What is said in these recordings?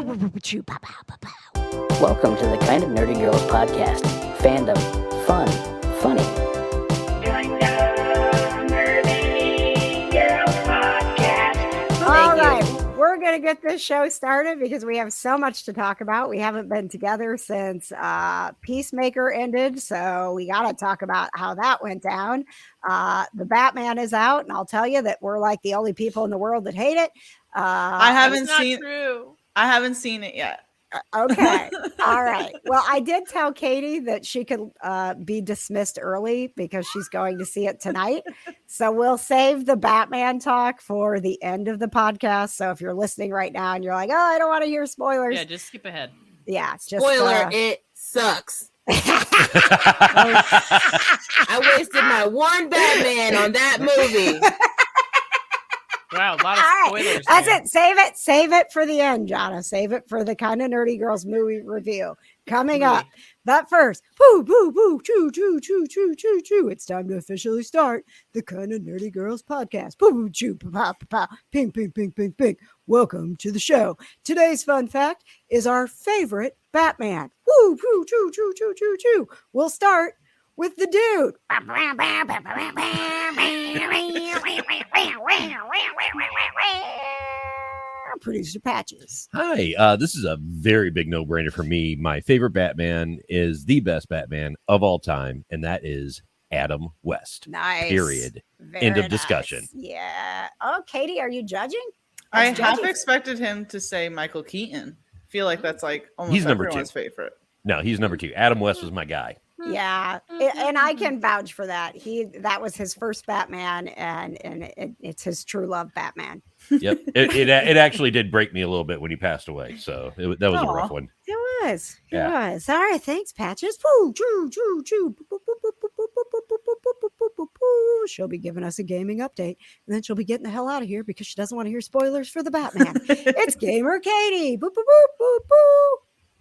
Welcome to the Kind of Nerdy Girls podcast. Fandom, fun, funny. All right, we're going to get this show started because we have so much to talk about. We haven't been together since Peacemaker ended, so we got to talk about how that went down. The Batman is out, and I'll tell you that we're like the only people in the world that hate it. I haven't seen it yet. Okay. All right. Well, I did tell Katie that she could be dismissed early because she's going to see it tonight. So we'll save the Batman talk for the end of the podcast. So if you're listening right now and you're like, oh, I don't want to hear spoilers. Yeah, just skip ahead. Yeah. Just, Spoiler, it sucks. I wasted my one Batman on that movie. Wow, a lot of spoilers. That's it. Save it for the end, Johna. Save it for the Kind of Nerdy Girls movie review coming up. But first, boo, boo, boo, choo, choo, choo, choo, choo, choo. It's time to officially start the Kind of Nerdy Girls podcast. Boo, boo, choo, pa, pa, pa, ping, ping, ping, ping, ping. Welcome to the show. Today's fun fact is our favorite Batman. Woo, choo, choo, choo, choo, choo, choo. We'll start with the dude. Producer Patches. Hi, this is a very big no-brainer for me. My favorite Batman is the best Batman of all time, and that is Adam West. Nice. Period. Very End of nice. discussion. Yeah. Oh, Katie, are you judging? I Who's half judging? expected him to say Michael Keaton. I feel like that's like almost He's number everyone's 2. favorite. No, he's number 2. Adam West was my guy. Yeah, and I can vouch for that. That was his first Batman, and it's his true love Batman. Yep. It actually did break me a little bit when he passed away, so that was a rough one. It was. It Yeah. was. All right, thanks, Patches. Woo, choo, choo, choo. Boop, boop, boop, boop, boop, boop, boop, boop, boop, boop, boop, boop, boop. She'll be giving us a gaming update, and then she'll be getting the hell out of here because she doesn't want to hear spoilers for the Batman. It's Gamer Katie. Boop, boop, boop, boop, boop.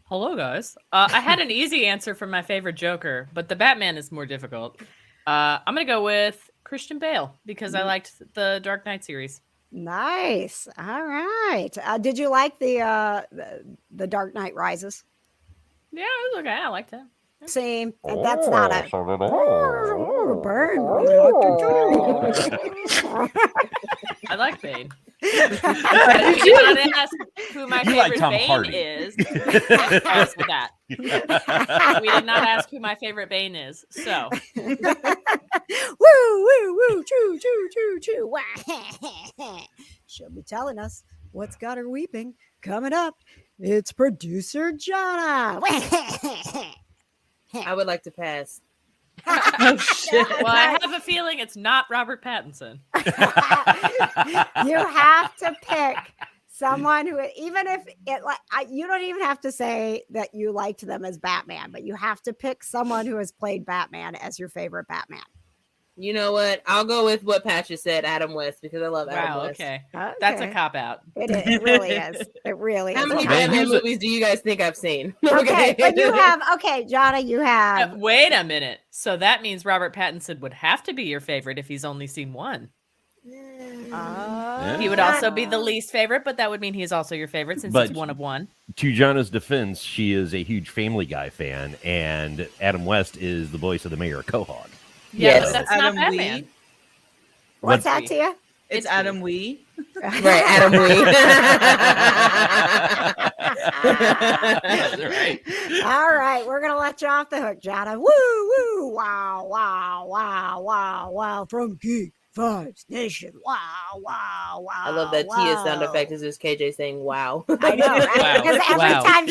Hello, guys. I had an easy answer for my favorite Joker, but the Batman is more difficult. I'm going to go with Christian Bale because I liked the Dark Knight series. Nice. All right. Did you like the Dark Knight Rises? Yeah, it was okay. I liked it. Same. That's not a burn. I like Bane. But we did not ask who my You like favorite Tom Bane Hardy. is. Ask that. We did not ask who my favorite Bane is. So Woo, woo, woo, choo, choo, choo, choo. Wah. She'll be telling us what's got her weeping. Coming up, it's producer Johna. I would like to pass. Oh shit! well, I have a feeling it's not Robert Pattinson. You have to pick someone who, even if it like, you don't even have to say that you liked them as Batman, but you have to pick someone who has played Batman as your favorite Batman. You know what? I'll go with what Patches said, Adam West, because I love Adam Wow, West. okay. That's a cop-out. It is. It really is. It really How is. many Man, Batman movies do you guys think I've seen? Okay, but you have, Johna, you have. Wait a minute. So that means Robert Pattinson would have to be your favorite if he's only seen one. He would also be the least favorite, but that would mean he's also your favorite since But- he's one of one. To Jonna's defense, she is a huge Family Guy fan, and Adam West is the voice of the Mayor of Quahog. Yeah, Yes. but that's Adam not Wee. Batman. What's But- that to you? It's Adam Wee. Right, Adam Wee. That's right. All right, we're gonna let you off the hook, Johna. Woo, woo, wow, wow, wow, wow, wow, from Geek Vibes Nation. Wow, wow, wow. I love that Tia sound wow. effect is just KJ saying wow. I know, right? Wow, Because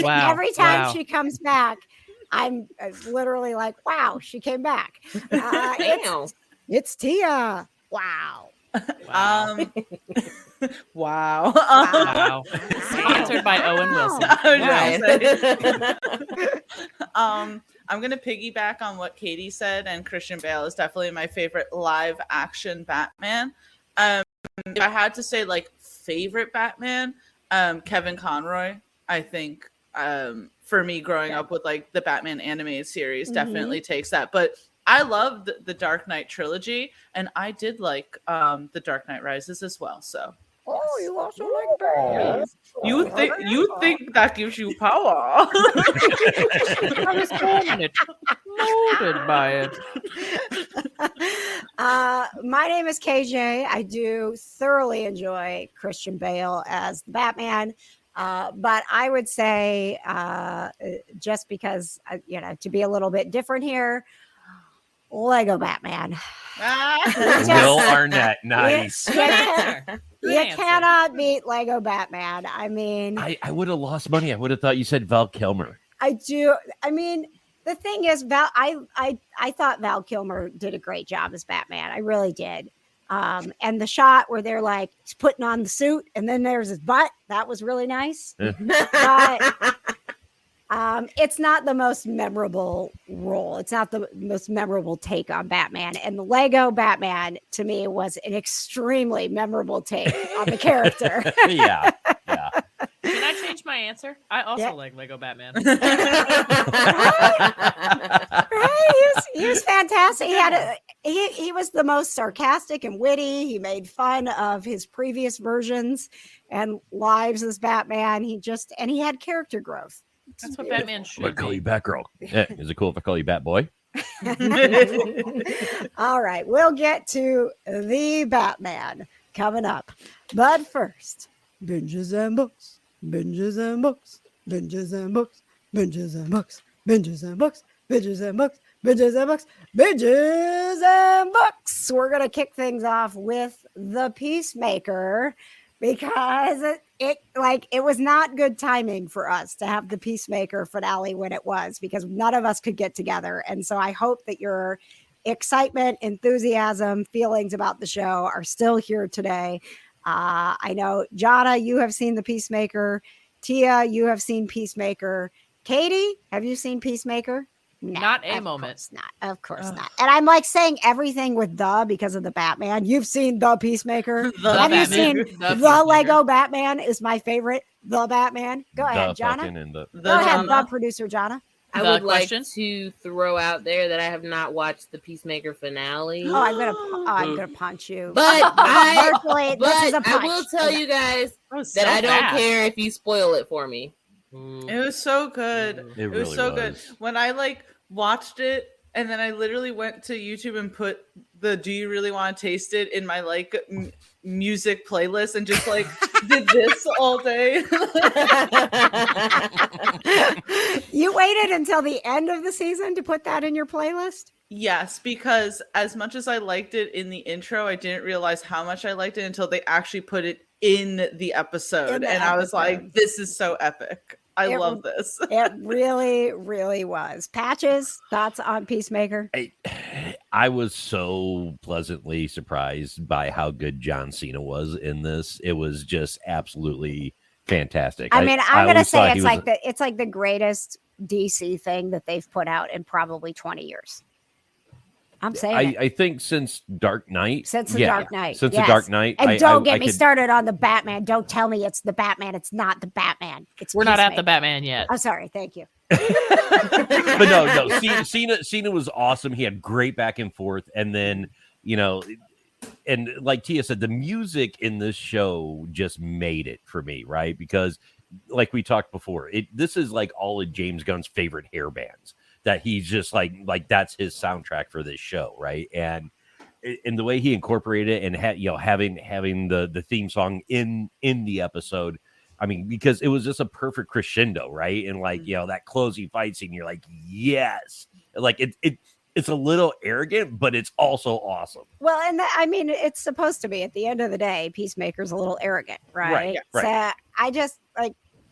wow, every time wow. she comes back, I'm literally like, wow, she came back. Damn. It's Tia. Wow. Wow. Wow. Wow. Sponsored by Owen Wilson. I was Right. gonna say. I'm gonna piggyback on what Katie said, and Christian Bale is definitely my favorite live action Batman. If I had to say like favorite Batman, Kevin Conroy, I think for me growing up with like the Batman animated series definitely takes that. But I love the Dark Knight trilogy, and I did like the Dark Knight Rises as well. So Oh, you also like Batman. You think that gives you power? I was born in it, molded by it. My name is KJ. I do thoroughly enjoy Christian Bale as the Batman. But I would say, just because, to be a little bit different here, Lego Batman. Will Arnett, nice. Good answer. You Good answer. cannot beat Lego Batman. I mean, I would have lost money. I would have thought you said Val Kilmer. I do. I mean, the thing is, I thought Val Kilmer did a great job as Batman. I really did. And the shot where they're like he's putting on the suit and then there's his butt, that was really nice. But it's not the most memorable role. It's not the most memorable take on Batman. And the Lego Batman, to me, was an extremely memorable take on the character. Yeah. Can I change my answer? I also like Lego Batman. Right? He was fantastic. He was the most sarcastic and witty. He made fun of his previous versions and lives as Batman. He had character growth. That's what Batman I should call be. you Batgirl. Yeah. Is it cool if I call you Batboy? All right, we'll get to the Batman coming up. But first, binges and books, binges and books, binges and books, binges and books, binges and books, binges and books, binges and books, binges and books. We're going to kick things off with The Peacemaker because it was not good timing for us to have the Peacemaker finale when it was, because none of us could get together. And so I hope that your excitement, enthusiasm, feelings about the show are still here today. I know, Johna, you have seen the Peacemaker. Tia, you have seen Peacemaker. Katie, have you seen Peacemaker? No, Not a moment. Of course not. And I'm like saying everything with the because of the Batman. You've seen the Peacemaker. Have you seen the Lego Batman? Is my favorite. The Batman. Go ahead, Johna. Go ahead, the producer, Johna. I The would like question? to throw out there that I have not watched the Peacemaker finale. Oh, I'm gonna punch you. But Virtually, this is a I punch. will tell you guys Was that so I don't fast. care if you spoil it for me. It was so good. It was really so was. good. When I watched it and then I literally went to YouTube and put the "Do you really want to taste it" in my music playlist and just did this all day. You waited until the end of the season to put that in your playlist? Yes, because as much as I liked it in the intro, I didn't realize how much I liked it until they actually put it in the episode. I was like, this is so epic. I love this. It really, really was. Patches, thoughts on Peacemaker? I was so pleasantly surprised by how good John Cena was in this. It was just absolutely fantastic. I mean, I'm going to always say thought it's like the greatest DC thing that they've put out in probably 20 years. I'm saying I think since Dark Knight. Since the Dark Knight. Since the Dark Knight. And don't get me started on the Batman. Don't tell me it's the Batman. It's not the Batman. We're not at the Batman yet. I'm sorry. Thank you. But no. Cena was awesome. He had great back and forth. And then, and like Tia said, the music in this show just made it for me, right? Because like we talked before, this is like all of James Gunn's favorite hair bands. That he's just like that's his soundtrack for this show, right? And the way he incorporated it and having the theme song in the episode, I mean, because it was just a perfect crescendo, right? And that closing fight scene, you're like, yes, it's a little arrogant, but it's also awesome. Well, and it's supposed to be. At the end of the day, Peacemaker's a little arrogant, right? Right. So I just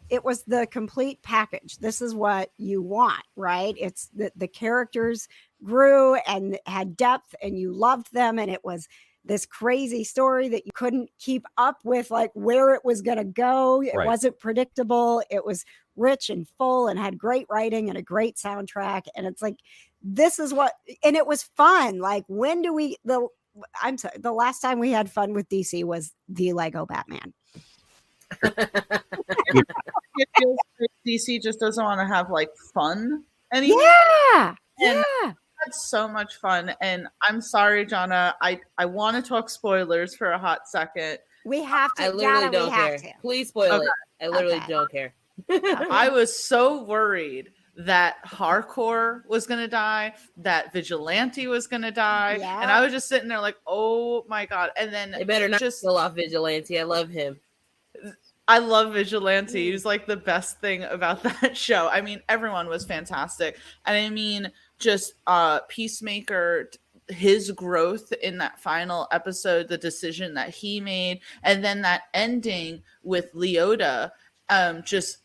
it was the complete package. This is what you want, right? It's the characters grew and had depth and you loved them. And it was this crazy story that you couldn't keep up with, where it was going to go. It wasn't predictable. It was rich and full and had great writing and a great soundtrack. And it's this is what, and it was fun. When do I'm sorry, the last time we had fun with DC was the Lego Batman. It feels like DC just doesn't want to have fun anymore. Yeah. That's so much fun. And I'm sorry, Johna. I want to talk spoilers for a hot second, We have to. I literally Johna, don't we have care. to. Please spoil Okay. it. I literally Okay. don't care. I was so worried that Hardcore was gonna die, that Vigilante was gonna die, Yeah. and I was just sitting there like, oh my god! And then They better not just kill off Vigilante. I love him. I love Vigilante. He was like the best thing about that show. I mean, everyone was fantastic. And I mean, just Peacemaker, his growth in that final episode, the decision that he made, and then that ending with Leota, just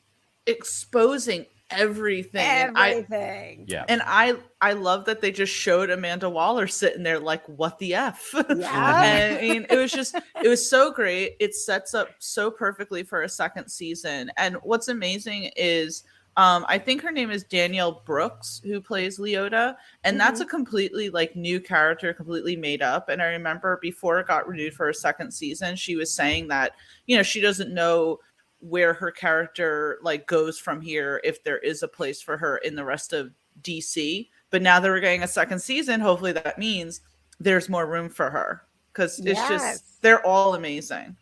exposing everything. Everything. Yeah. And I love that they just showed Amanda Waller sitting there like, what the F? Yeah. And I mean, it was so great. It sets up so perfectly for a second season. And what's amazing is I think her name is Danielle Brooks, who plays Leota. And that's a completely like new character, completely made up. And I remember before it got renewed for a second season, she was saying that, you know, she doesn't know where her character like goes from here, if there is a place for her in the rest of DC. But now that we're getting a second season, hopefully that means there's more room for her, because it's Yes. just they're all amazing.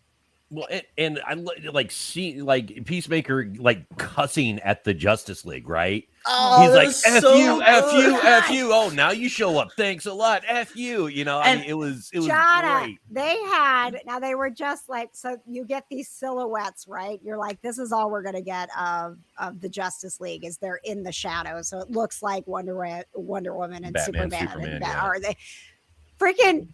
Well, and I like see like Peacemaker like cussing at the Justice League, right? Oh, He's that like, was F so you, F you, good. F you. Oh, now you show up. Thanks a lot. F you. You know, I And mean, it was Johna, great. they were just like, so you get these silhouettes, right? You're like, this is all we're going to get of the Justice League, is they're in the shadows. So it looks like Wonder Woman and Batman, Superman. yeah. Are they freaking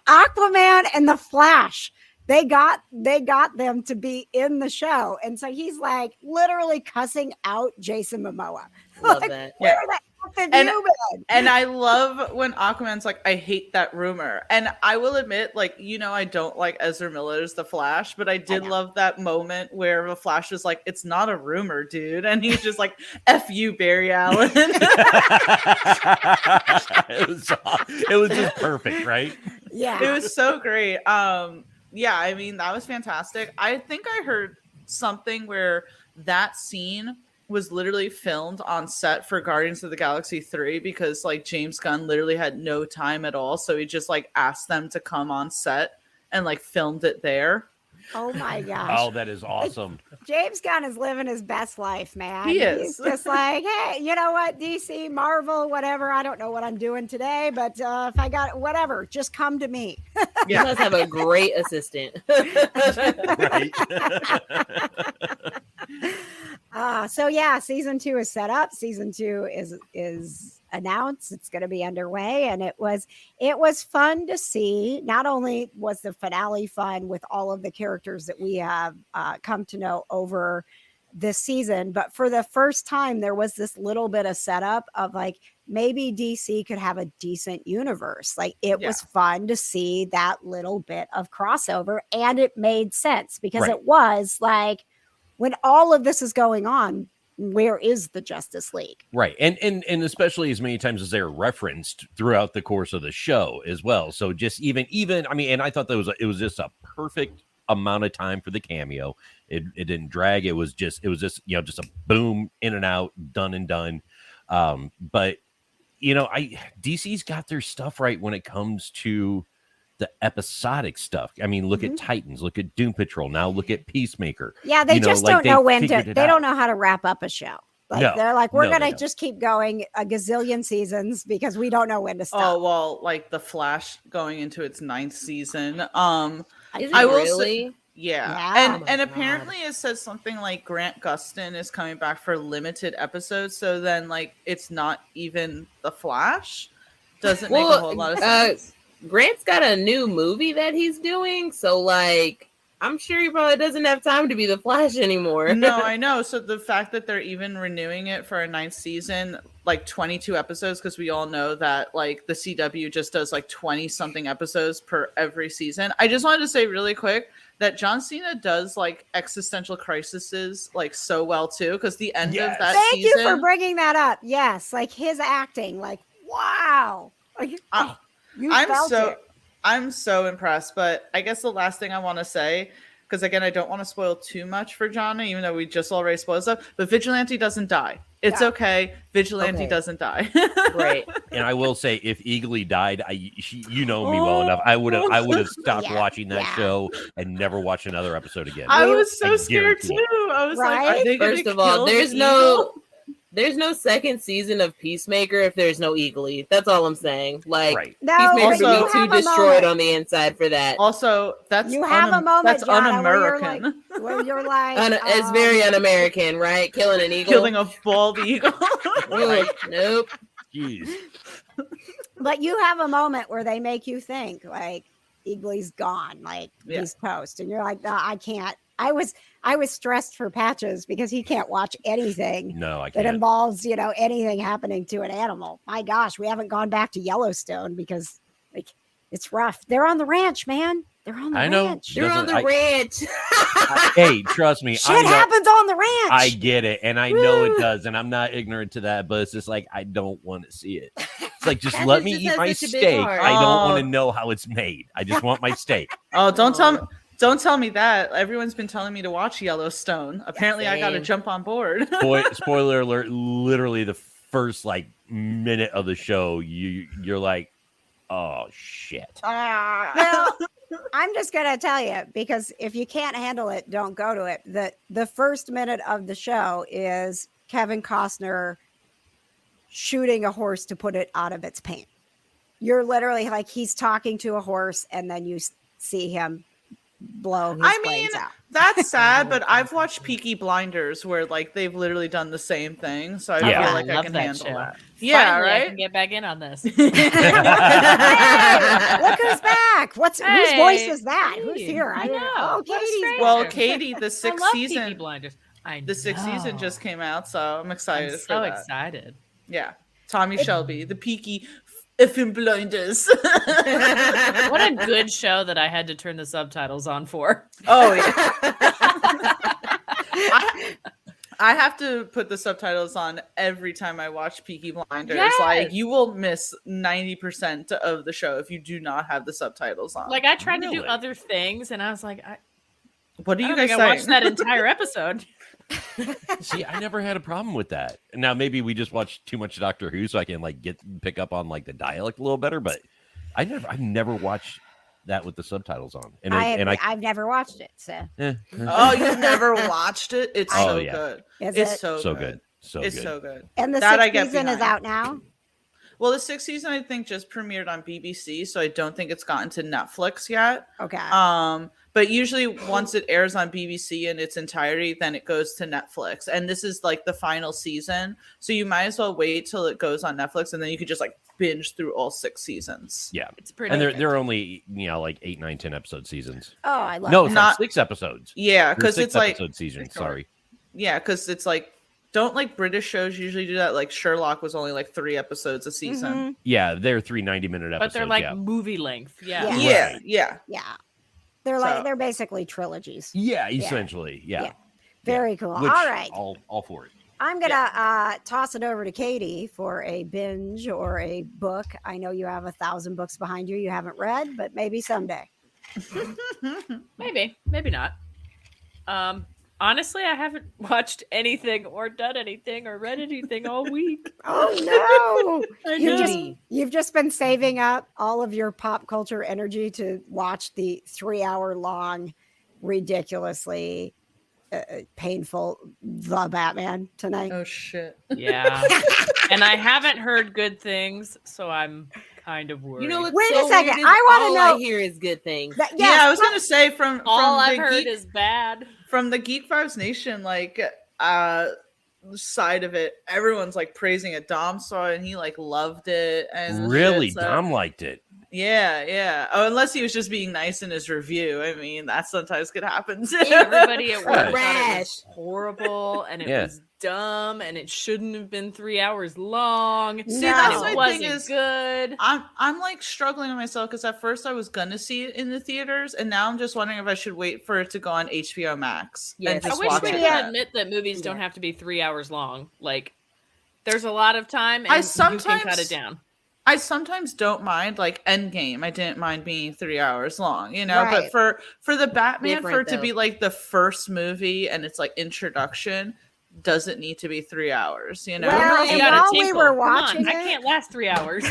Aquaman and the Flash? They got them to be in the show. And so he's like literally cussing out Jason Momoa. Love Like, that. where the F have And- you been? And I love when Aquaman's like, I hate that rumor. And I will admit, like, you know, I don't like Ezra Miller's The Flash, but I did love that moment where the Flash was like, it's not a rumor, dude. And he's just like, F you, Barry Allen. it was just perfect, right? Yeah. It was so great. Yeah, I mean, that was fantastic. I think I heard something where that scene was literally filmed on set for Guardians of the Galaxy 3, because like James Gunn literally had no time at all, so he just like asked them to come on set and like filmed it there. Oh my gosh. Oh, that is awesome. James Gunn is living his best life, man. He is. He's just like, hey, you know what, DC, Marvel, whatever. I don't know what I'm doing today, but if I got whatever, just come to me. You must have a great assistant. Right. So yeah, season 2 is set up. Season 2 is announced. It's going to be underway, and it was fun to see. Not only was the finale fun with all of the characters that we have come to know over this season, but for the first time there was this little bit of setup of like, maybe DC could have a decent universe. Like, it was fun to see that little bit of crossover, and it made sense, because Right. it was like, when all of this is going on, where is the Justice League? Right. And especially as many times as they're referenced throughout the course of the show as well. So just even I mean, and I thought that it was just a perfect amount of time for the cameo. It didn't drag. It was just, you know, just a boom, in and out, done and done. But you know, DC's got their stuff right when it comes to the episodic stuff. I mean, look at Titans, look at Doom Patrol, now look at Peacemaker. Yeah, they just don't know when to. They don't know how to wrap up a show. Like, No, they're like, we're no, they gonna don't. just keep going a gazillion seasons because we don't know when to stop. Oh, well, like The Flash going into its 9th season. Is it I will say- really? Yeah. Yeah. Oh my And God. apparently it says something like Grant Gustin is coming back for limited episodes. So then like it's not even The Flash. Doesn't make a whole lot of sense. Grant's got a new movie that he's doing, so like I'm sure he probably doesn't have time to be the Flash anymore. No, I know. So the fact that they're even renewing it for a 9th season, like 22 episodes, because we all know that like the CW just does like 20 something episodes per every season. I just wanted to say really quick that John Cena does like existential crises like so well too, because the end of that Thank season. you for bringing that up. Yes, like his acting, like wow. Like, you felt it. I'm so impressed. But I guess the last thing I want to say, because again, I don't want to spoil too much for Johna, even though we just already spoiled stuff. But Vigilante doesn't die. It's okay. Vigilante doesn't die. Right. And I will say, if Eagly died, you know me well enough. I would have stopped watching that show and never watched another episode again. I was so scared guarantee too. I was like, Right? are they gonna First of all, kill there's the no second season of Peacemaker if there's no Eagly. That's all I'm saying. Like, Right. No, Peacemaker Also- would be too destroyed on the inside for that. Also, that's You have a moment, that's Johna, un-American. where you're like, It's very un-American, right? Killing an eagle. Killing a bald eagle. Ooh, nope. Jeez. but you have a moment where they make you think like Eagly's gone, like he's toast, and you're like, no, I can't. I was stressed for Patches because he can't watch anything No, I that can't. involves, anything happening to an animal. My gosh, we haven't gone back to Yellowstone because like it's rough. They're on the ranch, man. They're on the I know. ranch. They're on the ranch. Hey, trust me. Shit happens on the ranch. I get it, and I know it does, and I'm not ignorant to that. But it's just like I don't want to see it. It's like just let me eat my such a big steak. heart. I don't want to know how it's made. I just want my steak. Oh, don't tell me that. Everyone's been telling me to watch Yellowstone. Apparently, I got to Same. jump on board. Spoiler alert! Literally, the first minute of the show, you're like, oh shit. Well, I'm just gonna tell you because if you can't handle it, don't go to it. The first minute of the show is Kevin Costner shooting a horse to put it out of its pain. You're literally like he's talking to a horse, and then you see him blow his brains out. That's sad, but I've watched Peaky Blinders where they've literally done the same thing, so I Yeah. feel like I love can that handle show. that. Yeah, Finally, I right. can get back in on this. Hey, look who's back! Whose Hey. voice is that? Who's Hey, here? I know. Oh, What a Katie's stranger. Well, back. Katie, the I sixth love Peaky season, Blinders. the sixth season just came out, so I'm excited I'm for so that. excited. Yeah, Tommy Shelby, the Peaky effing Blinders. What a good show that I had to turn the subtitles on for. Oh yeah. I have to put the subtitles on every time I watch Peaky Blinders. Yes. Like you will miss 90% of the show if you do not have the subtitles on. Like I tried to do Really? other things, and I was like, what do I you don't guys think I watched saying? that entire episode. See, I never had a problem with that. Now maybe we just watched too much Doctor Who, so I can pick up on the dialect a little better. But I've never watched that with the subtitles on, I've never watched it. So Oh, you've never watched it? It's Oh, so yeah. good. Is It's it? so so good. good, so It's good. so good. And the That I sixth get season is behind. out now. Well, the sixth season I think just premiered on BBC, so I don't think it's gotten to Netflix yet. Okay. But usually once it airs on BBC in its entirety, then it goes to Netflix. And this is the final season, so you might as well wait till it goes on Netflix, and then you could just binge through all 6 seasons. Yeah, It's pretty. and good. they're only 8, 9, 10 episode seasons. Oh, I love No, it. it's Not- 6 episodes. Yeah, They're because 6 it's like episode seasons. it's short. Sorry. Yeah, because it's don't British shows usually do that? Like Sherlock was only 3 episodes a season. Mhm. Yeah, they're 3 90-minute episodes. but they're like yeah. movie length. Yeah. Yeah. Yeah. Yeah. They're basically trilogies. Yeah, essentially. Yeah. Yeah. Very cool. Which, All right. all for it. I'm gonna toss it over to Katie for a binge or a book. I know you have 1,000 books behind you haven't read, but maybe someday. Maybe not. Honestly, I haven't watched anything or done anything or read anything all week. Oh no! I You've just been saving up all of your pop culture energy to watch the 3-hour-long, ridiculously painful The Batman tonight. Oh shit. Yeah. And I haven't heard good things, so I'm kind of worried. You know what's Wait so a second, weird is I wanna all know- I hear is good things. Yeah, I was gonna say from all I've the heard Geek, is bad. from the Geek Vibes Nation side of it, everyone's praising it. Dom saw it and he loved it. And Really? shit, so- Dom liked it. Yeah. Oh, unless he was just being nice in his review. I mean, that sometimes could happen too. Everybody at work thought it Trash. was horrible and it Yeah. was dumb and it shouldn't have been 3 hours long. See, No. that's and my it wasn't thing is good. I'm struggling with myself because at first I was gonna see it in the theaters, and now I'm just wondering if I should wait for it to go on HBO Max Yes. and I just wish watch we it. could then. admit that movies don't have to be 3 hours long. There's a lot of time and I you can cut sometimes- it down. I sometimes don't mind, like Endgame. I didn't mind being 3 hours long, you know. Right. But for the Batman, Different, for it to though. be like the first movie and it's like introduction, doesn't need to be 3 hours, you know. Well, You and gotta while we tinkle. were Come on, watching I it- can't last 3 hours.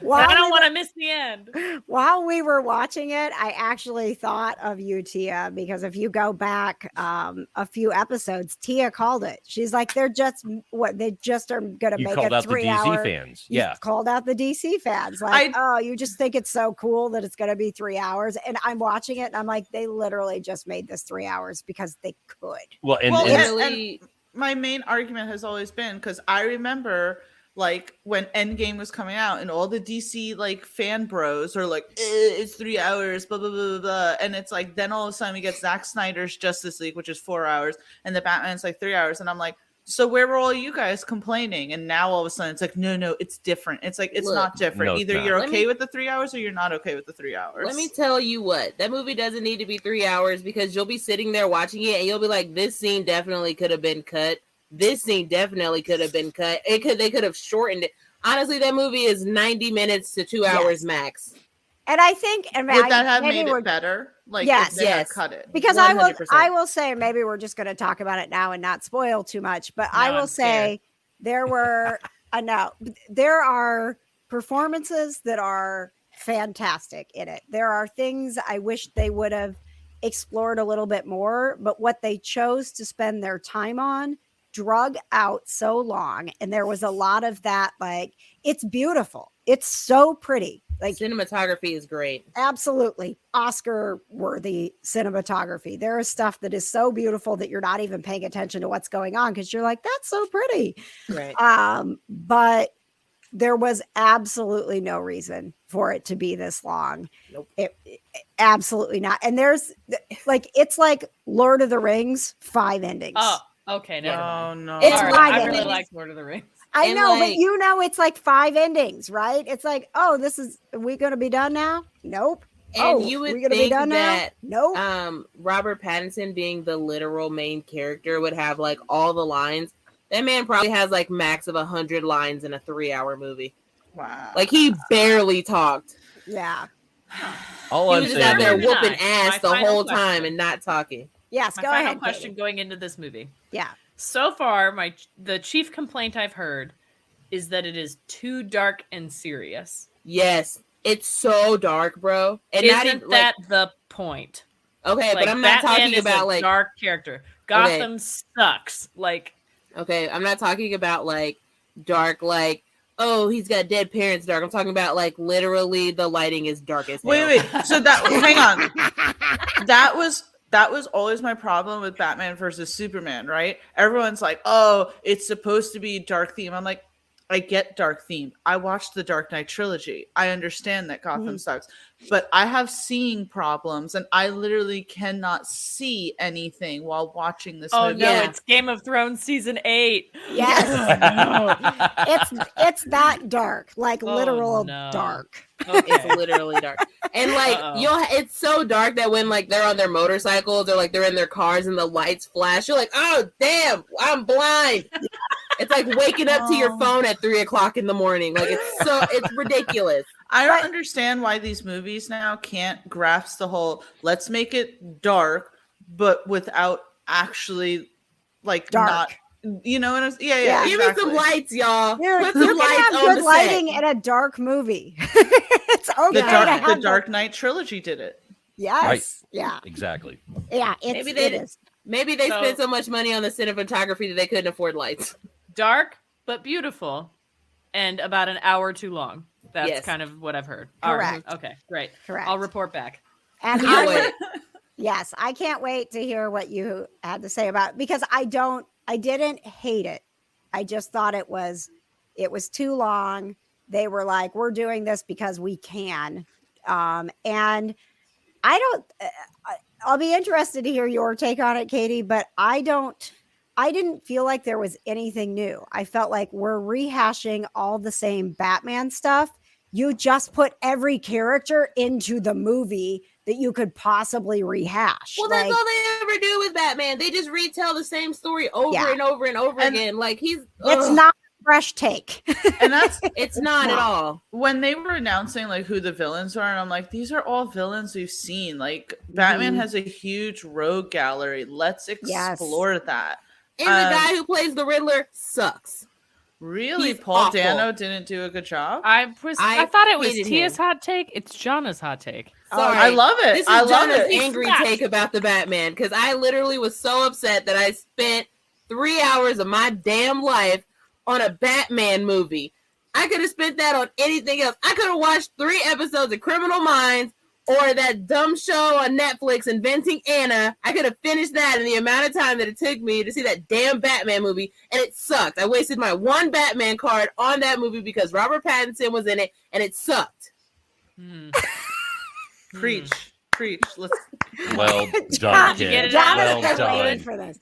While I don't we want to miss the end. While we were watching it, I actually thought of you, Tia, because if you go back a few episodes, Tia called it. She's like, they just are gonna You make called a out the 3 DC hour. fans. You Yeah. called out the DC fans. Like, oh, you just think it's so cool that it's gonna be 3 hours. And I'm watching it and I'm like, they literally just made this 3 hours because they could. Well, and, Well, and and- Literally, My main argument has always been because I remember like when Endgame was coming out and all the DC like fan bros are like, it's 3 hours, blah blah blah blah blah, and it's like then all of a sudden we get Zack Snyder's Justice League, which is 4 hours, and the Batman's like 3 hours, and I'm like, so where were all you guys complaining? And now all of a sudden it's like, no, it's different. It's like it's Look, not different. no, it's Either not. you're Let okay me- with the 3 hours or you're not okay with the 3 hours. let me tell you what, that movie doesn't need to be 3 hours because you'll be sitting there watching it and you'll be like, this scene definitely could have been cut. This scene definitely could have been cut. They could have shortened it. Honestly, that movie is 90 minutes to 2 hours max. And I think, and Would that have maybe made we're it better? Like Yes. if they had Yes. cut it. because 100%. I will say maybe we're just going to talk about it now and not spoil too much, but I Now will I'm say there were there are performances that are fantastic in it. There are things I wish they would have explored a little bit more, but what they chose to spend their time on drug out so long, and there was a lot of that. Like, it's beautiful, it's so pretty, like Cinematography is great. absolutely Oscar worthy cinematography. There is stuff that is so beautiful that you're not even paying attention to what's going on because you're like, that's so pretty. Right. But there was absolutely no reason for it to be this long. Nope. It absolutely not. And there's like, it's like Lord of the Rings 5 endings. Oh, okay. Never mind. Oh no. It's All right, fine. I It really is- like Lord of the Rings. I and know, but like- you know, it's like 5 endings, right? It's like, oh, are we going to be done now? Nope. And oh, you would we gonna be think done that now? Nope. Robert Pattinson being the literal main character would have like all the lines. That man probably has like max of 100 lines in a 3-hour movie. Wow. Like he barely talked. Yeah. all He I'm was just saying out there is, Moving whooping on. ass My the final whole question. time and not talking. Yes. My Go final ahead. question Katie. going into this movie. Yeah. So far, the chief complaint I've heard is that it is too dark and serious. Yes, it's so dark, bro. And not Isn't even that the point? okay, Like, but I'm not Batman talking is about a like dark character. Gotham sucks. Like, okay, I'm not talking about like dark, like oh he's got dead parents dark. I'm talking about like literally the lighting is dark as hell. Wait. So that hang on. That was always my problem with Batman versus Superman, right? Everyone's like, "Oh, it's supposed to be dark theme." I'm like, I get dark theme. I watched the Dark Knight trilogy. I understand that Gotham sucks, but I have seeing problems, and I literally cannot see anything while watching this oh movie. no, Yeah. it's Game of Thrones season 8. Yes. it's that dark, like Oh, literal no. dark. Okay. It's literally dark. And like Uh-oh. it's so dark that when like they're on their motorcycles or like they're in their cars and the lights flash, you're like, oh damn, I'm blind. It's like waking up to your phone at 3:00 in the morning. Like it's ridiculous. I don't understand why these movies now can't grasp the whole let's make it dark, but without actually like Dark. not, you know what I'm yeah, Yeah. Give me exactly. some lights, y'all. Dude, Put you some can lights have on good the lighting set. in a dark movie. It's okay to have The Dark Knight trilogy did it. Yes. Right. Yeah. exactly. Yeah. Maybe they it did- is. Maybe they So- spent so much money on the cinematography that they couldn't afford lights. Dark but beautiful, and about an hour too long. That's Yes. kind of what I've heard. All right. Correct. Okay, great. Correct. I'll report back. And Can't I wait. yes, I can't wait to hear what you had to say about it, because I didn't hate it. I just thought it was too long. They were like, we're doing this because we can. And I'll be interested to hear your take on it, Katie, but I didn't feel like there was anything new. I felt like we're rehashing all the same Batman stuff. You just put every character into the movie that you could possibly rehash. Well, that's all they ever do with Batman. They just retell the same story over Yeah. and over and over And again. Like he's It's ugh. not fresh take. And that's It's not at all. when they were announcing like who the villains are, and I'm like, these are all villains we've seen. Like Batman has a huge rogue gallery. Let's explore that. And the guy who plays the Riddler sucks. Really, He's Paul awful. Dano didn't do a good job. I thought it was hated Tia's him. hot take. It's Jonna's hot take. Sorry. I love it. This is I love Jonna's it. angry Facts. take about the Batman because I literally was so upset that I spent 3 hours of my damn life on a Batman movie. I could have spent that on anything else. I could have watched 3 episodes of Criminal Minds or that dumb show on Netflix, Inventing Anna. I could have finished that in the amount of time that it took me to see that damn Batman movie, and it sucked. I wasted my 1 Batman card on that movie because Robert Pattinson was in it, and it sucked. Preach. Let's. Well done, you get kid. it out? Well Jonathan's been waiting done. for this.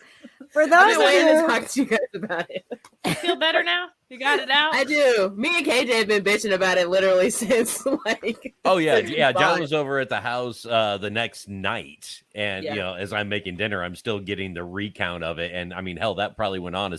For I've those been of waiting to you, talk to you guys about it. You feel better now? You got it out? I do. Me and KJ have been bitching about it literally since like. Oh yeah, since we yeah. saw John it. was over at the house the next night, and Yeah. you know, as I'm making dinner, I'm still getting the recount of it, and I mean, hell, that probably went on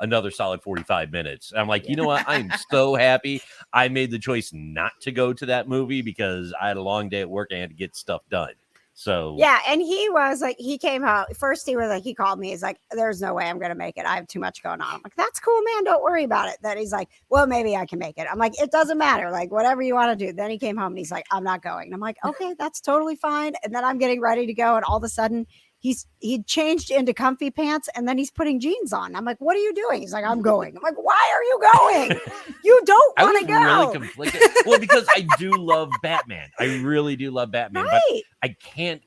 another solid 45 minutes. I'm like, you know what? I'm so happy I made the choice not to go to that movie because I had a long day at work and I had to get stuff done. So yeah, and he was like, he came out first. He was like, he called me. He's like, "There's no way I'm gonna make it. I have too much going on." I'm like, "That's cool, man. Don't worry about it." Then he's like, "Well, maybe I can make it." I'm like, "It doesn't matter. Like, whatever you want to do." Then he came home and he's like, "I'm not going." And I'm like, "Okay, that's totally fine." And then I'm getting ready to go, and all of a sudden, he changed into comfy pants, and then he's putting jeans on. I'm like, "What are you doing?" He's like, "I'm going." I'm like, "Why are you going? You don't I want was to go." really conflicted. Well, because I do love Batman. I really do love Batman, but Right. I can't.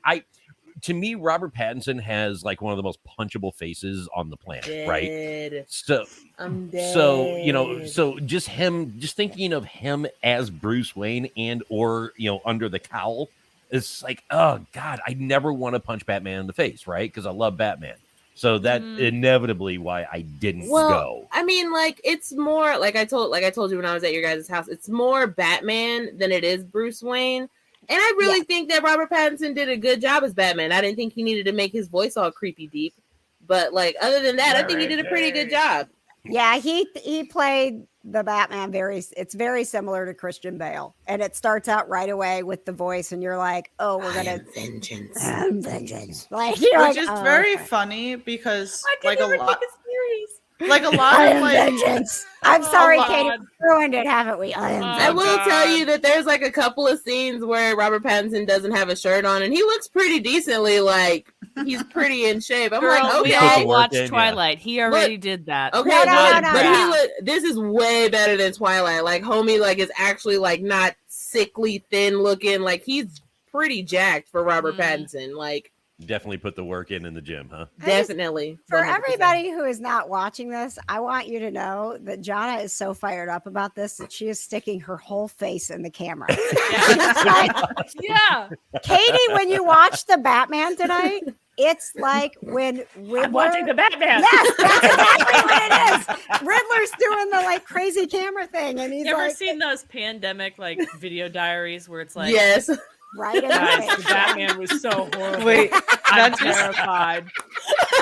To me, Robert Pattinson has like one of the most punchable faces on the planet, right? Dead. So, I'm dead. so just thinking of him as Bruce Wayne and or under the cowl, it's like, oh God, I never want to punch Batman in the face, right? Because I love Batman. So that inevitably why I didn't go. I mean, like it's more like I told you when I was at your guys' house. It's more Batman than it is Bruce Wayne. And I really think that Robert Pattinson did a good job as Batman. I didn't think he needed to make his voice all creepy deep. But like other than that, I think he did a pretty good job. Yeah, he played the Batman it's very similar to Christian Bale. And it starts out right away with the voice, and you're like, "Oh, we're gonna vengeance. Vengeance." Like, you're Which like, is "Oh, very okay. funny because I like didn't a even lot take it serious. like a lot I of am like vengeance. I'm sorry, God. Katie. We ruined it, haven't we? I am Oh, I vengeance. will God. tell you that there's like a couple of scenes where Robert Pattinson doesn't have a shirt on, and he looks pretty decently. Like he's pretty in shape. I'm Girl, like, we Put the okay, all work watched in, yeah. Twilight. He already did that. okay, No, but no. this is way better than Twilight. Like homie, like is actually like not sickly thin looking. Like he's pretty jacked for Robert Pattinson. Like Definitely put the work in the gym, huh? definitely. For 100%. everybody who is not watching this, I want you to know that Jonna is so fired up about this that she is sticking her whole face in the camera. She's like, Yeah. Katie, when you watch the Batman tonight, it's like when Riddler. I'm watching the Batman. Yes, that's exactly what it is. Riddler's doing the like crazy camera thing, and he's You ever like, seen those pandemic like video diaries where it's like, yes. right in the guys, the face. Batman was so horrible. wait, I'm that just terrified.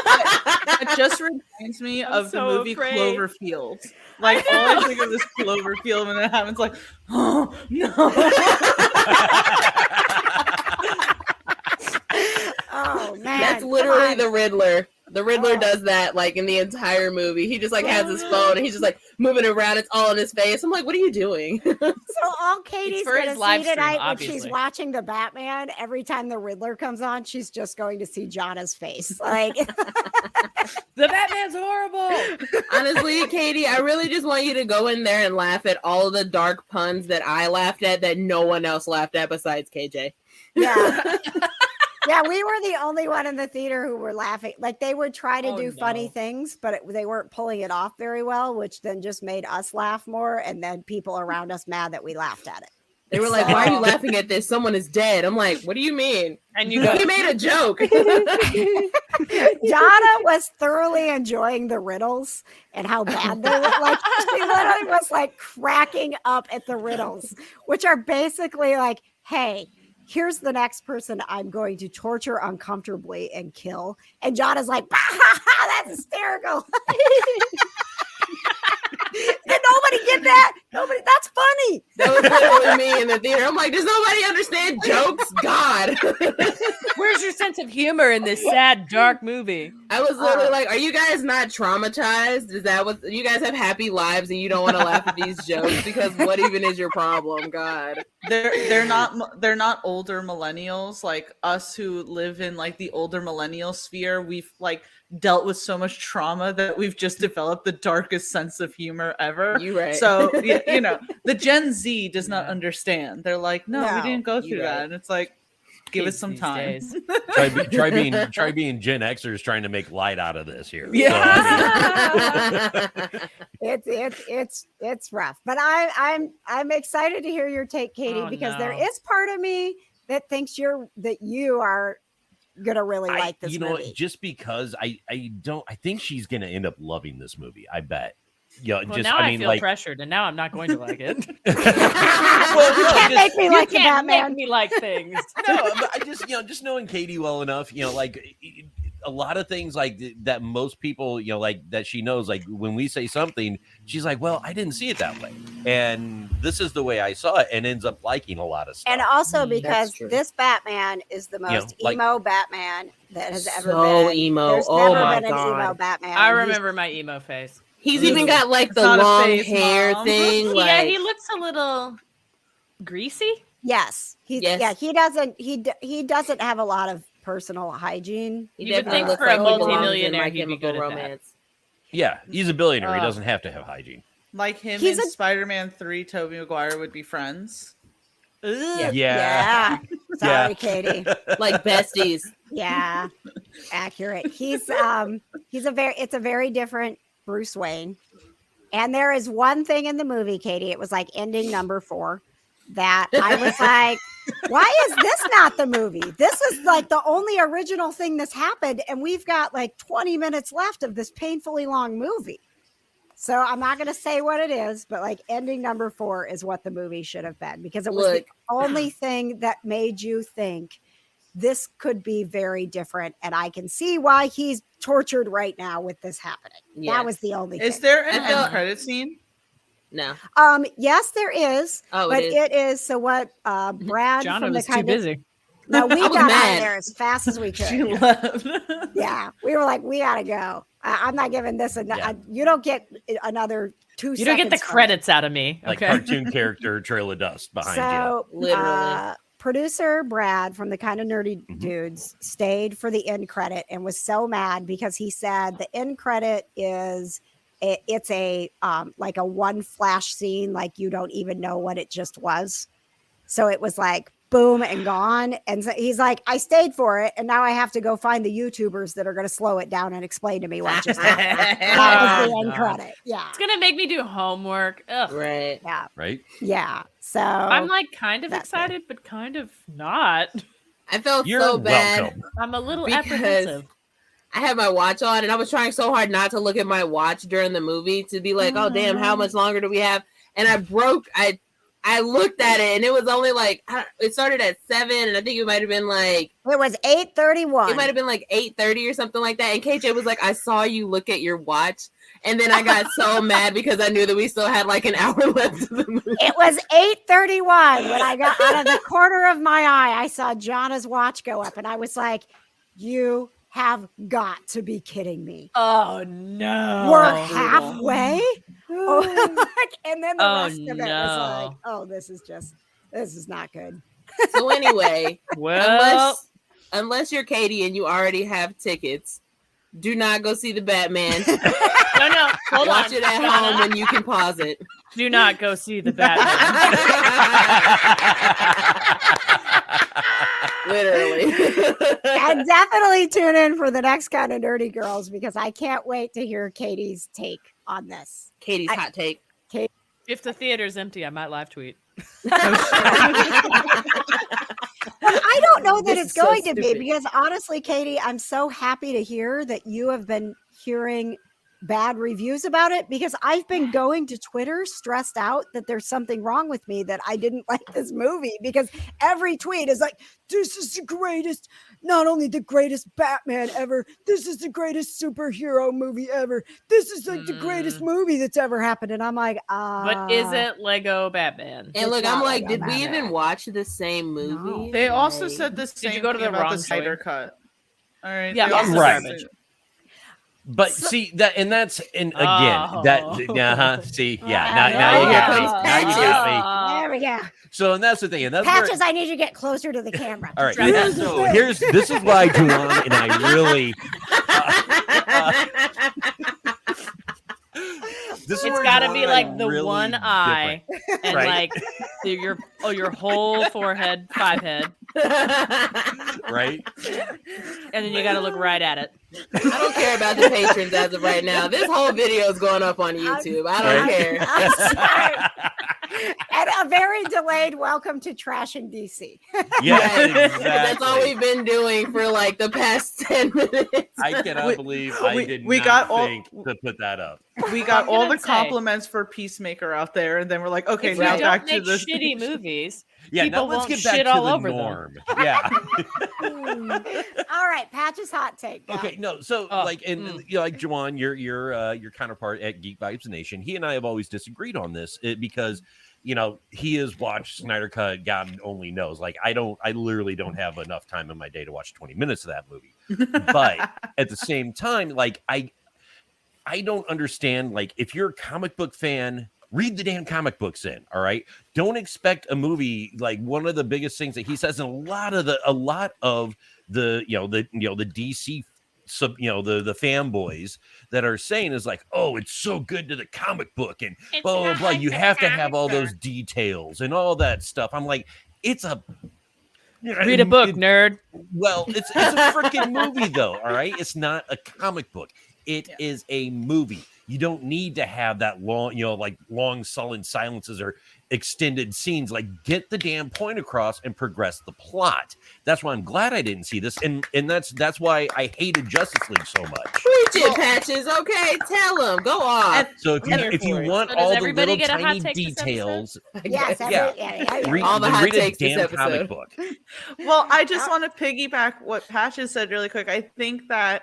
that just reminds me I'm of the so movie afraid. Cloverfield. Like all I think of is Cloverfield when it happens. Like, oh no. Oh man, That's come literally on. the Riddler. The Riddler Oh. does that like in the entire movie. He just like has his phone and he's just like moving around. It's all in his face. I'm like, what are you doing? So all Katie's for going his to live see stream, tonight when she's obviously. watching the Batman, every time the Riddler comes on, she's just going to see Jonna's face. Like, The Batman's horrible. Honestly, Katie, I really just want you to go in there and laugh at all the dark puns that I laughed at that no one else laughed at besides KJ. yeah. Yeah, we were the only one in the theater who were laughing. Like they would try to Oh, do funny no. things, but they weren't pulling it off very well, which then just made us laugh more, and then people around us mad that we laughed at it. They were like, why are you laughing at this? Someone is dead. I'm like, what do you mean? And you go, He made a joke. Jonna was thoroughly enjoying the riddles and how bad they were. Like she literally was like cracking up at the riddles, which are basically like, hey, here's the next person I'm going to torture uncomfortably and kill. And Jonna's like, bah, ha, ha, that's hysterical. Did nobody get that? Nobody. That's funny. That was literally me in the theater. I'm like, does nobody understand jokes? God. Where's your sense of humor in this sad, dark movie? I was literally like, are you guys not traumatized? Is that what you guys have happy lives and you don't want to laugh at these jokes? Because what even is your problem? God. They're not older millennials like us who live in like the older millennial sphere. We've like dealt with so much trauma that we've just developed the darkest sense of humor ever. You right. So you know, the Gen Z does not understand. They're like, no, we No, didn't go you through that. right. And it's like, give Kids us some these time. days. Try being Gen Xers trying to make light out of this here. Yeah. It's rough, but I'm excited to hear your take, Katie, because there is part of me that thinks you are gonna really like this movie. Just because I think she's gonna end up loving this movie. I bet. Yeah, Well, now I feel pressured, and now I'm not going to like it. You can't make me like the Batman. Make me like things. No, but I just knowing Katie well enough, like a lot of things like that most people, like that she knows, like when we say something, she's like, well, I didn't see it that way. And this is the way I saw it, and ends up liking a lot of stuff. And also because That's true. this Batman is the most emo Batman that has ever So been. emo. There's Oh never my been an emo God. Batman. I remember my emo face. He's even got like the not a long face, hair Mom. thing. Like, Yeah, he looks a little greasy. Yes. Yes. Yeah, he doesn't have a lot of personal hygiene. he You would definitely think looks for like a he belongs in multimillionaire My he'd be Chemical good at that. Romance. Yeah, he's a billionaire. He doesn't have to have hygiene. Like him He's and a- Spider-Man 3, Tobey Maguire would be friends. Yeah. Sorry, Katie. Like besties. Yeah. Accurate. It's a very different Bruce Wayne. And there is one thing in the movie, Katie, it was like ending number 4 that I was like, why is this not the movie? This is like the only original thing that's happened. And we've got like 20 minutes left of this painfully long movie. So I'm not going to say what it is, but like ending number 4 is what the movie should have been, because it was the only thing that made you think this could be very different. And I can see why he's tortured right now with this happening. Yeah. That was the only Is thing. there an I feel- end credit scene? No. Yes, there is. Oh, but it is. it is. So what Brad John from the was too kind of busy. no, we I was got out mad. of there as fast as we She could. left. Yeah, we were like, we gotta go. I'm not giving this you don't get another 2 seconds. You don't get the from it. credits out of me. Like Okay. cartoon character Trail of Dust behind So, Literally. producer Brad from the Kind of Nerdy Dudes stayed for the end credit and was so mad because he said the end credit is it's a like a one flash scene, like you don't even know what it just was. So it was like boom and gone. And so he's like, I stayed for it, and now I have to go find the YouTubers that are going to slow it down and explain to me what just happened. That was the end credit. Yeah. It's gonna make me do homework. Ugh. Right. Yeah. you, right? Yeah. So I'm like kind of That's it. excited, but kind of not. I felt You're so bad. welcome. I'm a little Because- apprehensive. I had my watch on and I was trying so hard not to look at my watch during the movie to be like, oh damn, how much longer do we have? And I looked at it and it was only like, it started at 7 and I think it might have been like, it was 8:31. it might have been like 8:30 or something like that. And KJ was like, I saw you look at your watch. And then I got so mad because I knew that we still had like an hour left of the movie. It was 8:31 when I got out of the corner of my eye. I saw Jonna's watch go up, and I was like, "You have got to be kidding me! Oh no. We're halfway." And then the Oh, rest of it was no. like, "Oh, this is not good." So anyway, Well, unless you're Katie and you already have tickets, do not go see the Batman. no. Hold Watch on. it at home when you can pause it. Do not go see the Batman. Literally. And definitely tune in for the next Kind of Nerdy Girls, because I can't wait to hear Katie's take on this. Katie's hot take. If the theater's empty, I might live tweet. I don't know that This it's is so going to be, stupid. because honestly, Katie, I'm so happy to hear that you have been hearing bad reviews about it because I've been going to Twitter stressed out that there's something wrong with me, that I didn't like this movie, because every tweet is like, this is the greatest, not only the greatest Batman ever, this is the greatest superhero movie ever. This is like the greatest movie that's ever happened. And I'm like, But is it Lego Batman? And look, It's I'm not like, Lego did we Batman. even watch the same movie? They also Like- said the same you go to thing the about wrong the Snyder showing? cut. All right. Yeah, they also right. said the same- But see that, and that's, and again, see, now you got me. Now you got me. There we go. So, and that's the thing, and that's where, Patches, I need you to get closer to the camera. all right. So this is why Juwan and I really. This is It's where got to Juwan be and I like the really one different. eye and Right. like your whole forehead, 5 head, right? and then you got to look right at it. I don't care about the patrons as of right now. This whole video is going up on YouTube. I don't care. I'm sorry. And a very delayed welcome to Trashing DC. Yeah, That's exactly. all we've been doing for like the past 10 minutes. I cannot believe I did we not got all- think to put that up. We got all the say- compliments for Peacemaker out there, and then we're like, okay, If now you back don't to make the shitty movies, Yeah, now people let's won't get back shit to all the over them. norm. Yeah. All right, Patches hot take. Go. Okay, no, so Oh, like, and you know, like Juwan, your counterpart at Geek Vibes Nation, he and I have always disagreed on this because, you know, he has watched Snyder Cut. God only knows. Like, I literally don't have enough time in my day to watch 20 minutes of that movie. But at the same time, like, I don't understand. Like, if you're a comic book fan, read the damn comic books in. All right, don't expect a movie. Like, one of the biggest things that he says in a lot of the DC the fanboys that are saying is like, oh, it's so good to the comic book and blah blah blah. You have to have all those details and all that stuff. I'm like, it's a read a book, nerd. well, it's a freaking movie though. All right, it's not a comic book. It is a movie. You don't need to have that long, like long sullen silences or extended scenes. Like, get the damn point across and progress the plot. That's why I'm glad I didn't see this, and that's why I hated Justice League so much. Preach it, Patches. Okay, tell them. Go off. So if you want So does all the everybody little get a hot tiny take this details, Yes, read, All the hot read a takes this damn comic episode. book. Well, I just want to piggyback what Patches said really quick. I think that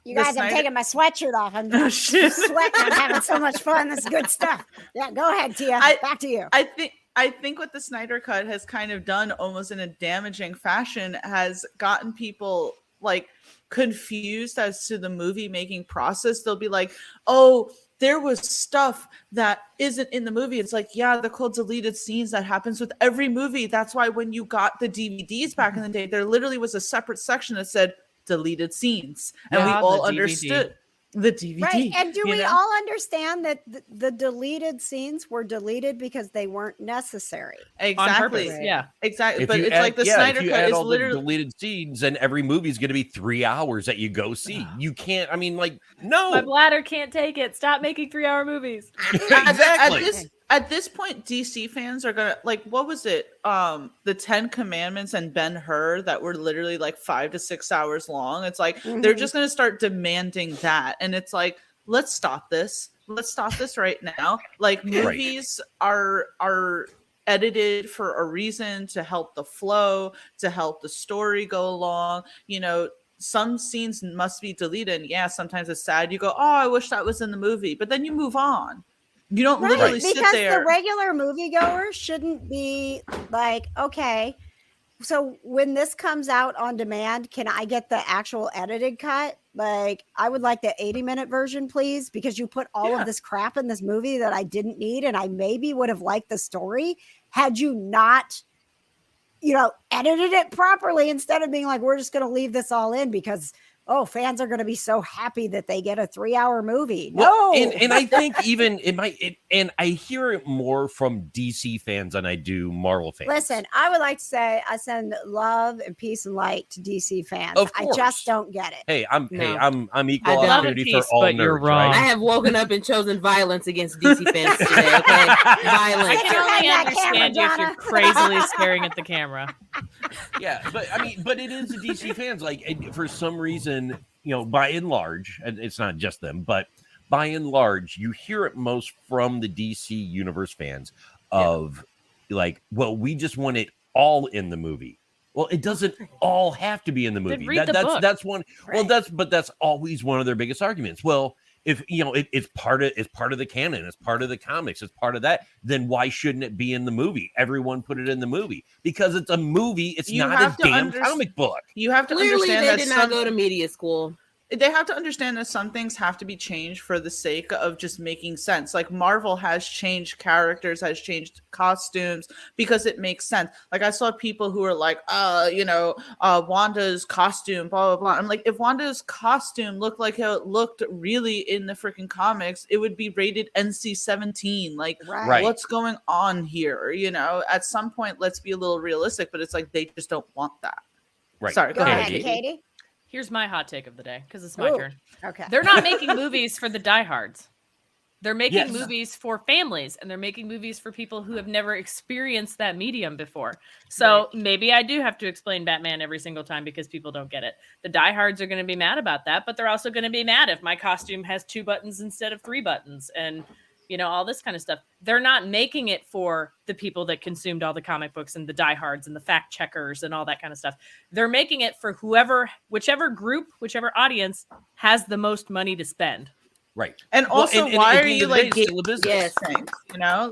You the guys, I'm Snyder- taking my sweatshirt off. I'm Oh, shit. sweating. I'm having so much fun. This is good stuff. Yeah, go ahead, Tia. Back to you. I think what the Snyder Cut has kind of done almost in a damaging fashion has gotten people like confused as to the movie making process. They'll be like, oh, there was stuff that isn't in the movie. It's like, yeah, the cool deleted scenes that happens with every movie. That's why when you got the DVDs back in the day, there literally was a separate section that said deleted scenes. And we Yeah, all the DVD. understood the DVD. Right. And do you we know? all understand that the deleted scenes were deleted because they weren't necessary? On Exactly. purpose. Yeah. Exactly. If But you it's add- like the if Snyder you Cut add is all the literally deleted scenes, and every movie's going to be 3 hours that you go see. You can't. I mean, like, no. My bladder can't take it. Stop making 3-hour movies. Exactly. At this point, DC fans are gonna like, what was it? The 10 Commandments and Ben-Hur that were literally like 5 to 6 hours long. It's like they're just gonna start demanding that, and it's like, let's stop this. Let's stop this right now. Like, movies are edited for a reason, to help the flow, to help the story go along. You know, some scenes must be deleted. And yeah, sometimes it's sad. You go, oh, I wish that was in the movie, but then you move on. You don't literally sit Because there. the regular moviegoer shouldn't be like, okay, so when this comes out on demand, can I get the actual edited cut? Like, I would like the 80-minute version, please, because you put all of this crap in this movie that I didn't need, and I maybe would have liked the story had you not, edited it properly, instead of being like, we're just going to leave this all in because, oh, fans are going to be so happy that they get a 3-hour movie. Well, No. and I think even and I hear it more from DC fans than I do Marvel fans. Listen, I would like to say I send love and peace and light to DC fans. Of I course. just don't get it. Hey, I'm No. equal Love and opportunity peace, for all but nerds, you're wrong. I right? have woken up and chosen violence against DC fans today. Okay, I violence. Get can your only head back, understand you if you're Donna. crazily staring at the camera. Yeah, but I mean, but it is the DC fans. Like, for some reason, by and large, and it's not just them, but by and large, you hear it most from the DC Universe fans of like, well, we just want it all in the movie. Well, it doesn't all have to be in the movie. read the book. That's one. Well, Right. that's always one of their biggest arguments. Well, if it's part of the canon, it's part of the comics, it's part of that, then why shouldn't it be in the movie? Everyone put it in the movie because it's a movie. It's You not have a to damn comic book. You have to Clearly, understand they that did not go to media school. they have to understand that some things have to be changed for the sake of just making sense. Like Marvel has changed characters, has changed costumes because it makes sense. Like I saw people who are like, Wanda's costume, blah, blah, blah. I'm like, if Wanda's costume looked like how it looked really in the freaking comics, it would be rated NC-17. Like, Right. what's going on here? At some point, let's be a little realistic, but it's like they just don't want that. Right. Sorry, Go ahead, Katie. Katie. Here's my hot take of the day because it's my Ooh. turn. Okay. They're not making movies for the diehards. They're making Yes. movies for families, and they're making movies for people who have never experienced that medium before. So maybe I do have to explain Batman every single time because people don't get it. The diehards are going to be mad about that, but they're also going to be mad if my costume has 2 buttons instead of 3 buttons, and all this kind of stuff. They're not making it for the people that consumed all the comic books and the diehards and the fact checkers and all that kind of stuff. They're making it for whichever group, whichever audience has the most money to spend. Right. And also, and why at are the end you of the day, like it's still a business? Yes, things?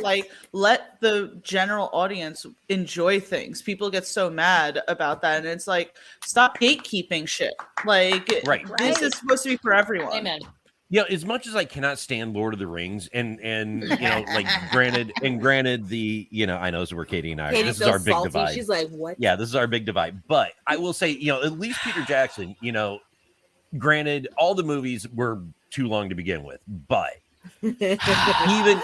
Like let the general audience enjoy things. People get so mad about that, and it's like, stop gatekeeping shit. Like, Right. this is supposed to be for everyone. Amen. As much as I cannot stand Lord of the Rings, and like granted the I know this is where Katie and I Katie's this is so our big salty. divide. She's like, what? Yeah, this is our big divide. But I will say, at least Peter Jackson, granted, all the movies were too long to begin with, but even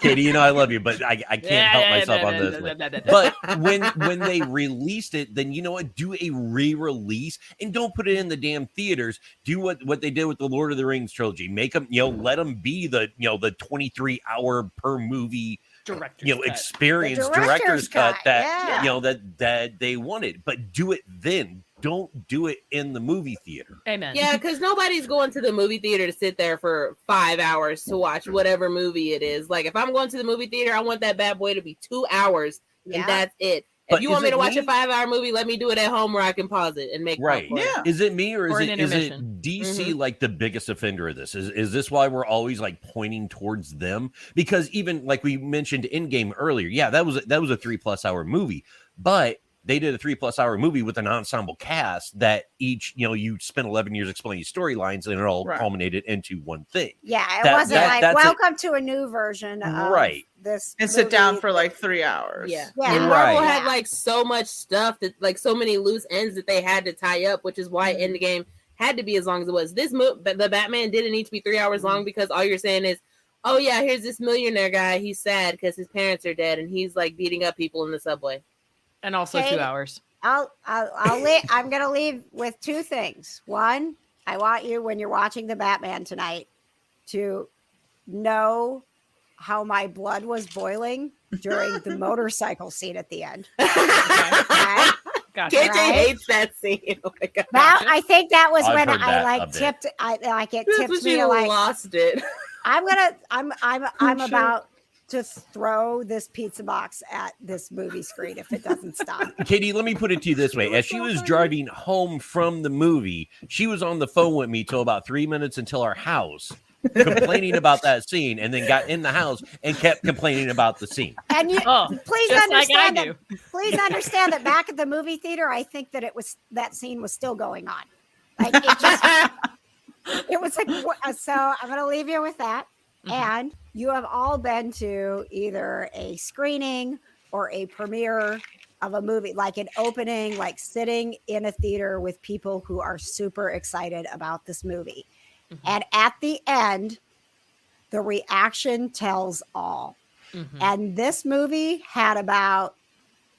Katie, I love you, but I can't help myself on this one. But when they released it, then you know what? Do a re-release and don't put it in the damn theaters. Do what they did with the Lord of the Rings trilogy. Make them, let them be the 23-hour per movie Director's cut. experience, The director's cut that yeah. that they wanted. But do it then. Don't do it in the movie theater. Amen. Yeah, because nobody's going to the movie theater to sit there for 5 hours to watch whatever movie it is. Like, if I'm going to the movie theater, I want that bad boy to be 2 hours, and that's it. But if you want me is to it watch a me? 5-hour movie, let me do it at home where I can pause it and make Right. popcorn. Yeah. Is it me or Or is an it intermission. DC like the biggest offender of this? Is this why we're always like pointing towards them? Because even like we mentioned Endgame earlier, yeah, that was a 3+ hour movie, but they did a 3+ hour movie with an ensemble cast that each, you spent 11 years explaining storylines and it all culminated into one thing. Yeah, it wasn't like that's welcome to a new version of Right. this. And sit down movie. for like 3 hours. Yeah. Yeah. And Marvel Right. had like so much stuff that like so many loose ends that they had to tie up, which is why Endgame had to be as long as it was. This movie, the Batman didn't need to be 3 hours long because all you're saying is, oh yeah, here's this millionaire guy. He's sad because his parents are dead and he's like beating up people in the subway. And also Okay. 2 hours. I'm going to leave with 2 things. One, I want you, when you're watching the Batman tonight, to know how my blood was boiling during the motorcycle scene at the end. Okay? Gotcha. KJ Right. hates that scene. Oh my god. That, I think that was I've when heard I that a like bit. tipped. I like it This tipped was me you like lost it. I'm about to throw this pizza box at this movie screen if it doesn't stop. Katie, let me put it to you this way. As she was driving home from the movie, she was on the phone with me till about 3 minutes until our house, complaining about that scene, and then got in the house and kept complaining about the scene. And you please just understand like I that. Please understand that back at the movie theater, I think that that scene was still going on. Like it just, it was like so. I'm going to leave you with that. And you have all been to either a screening or a premiere of a movie, like an opening, like sitting in a theater with people who are super excited about this movie. And at the end, the reaction tells all. And this movie had about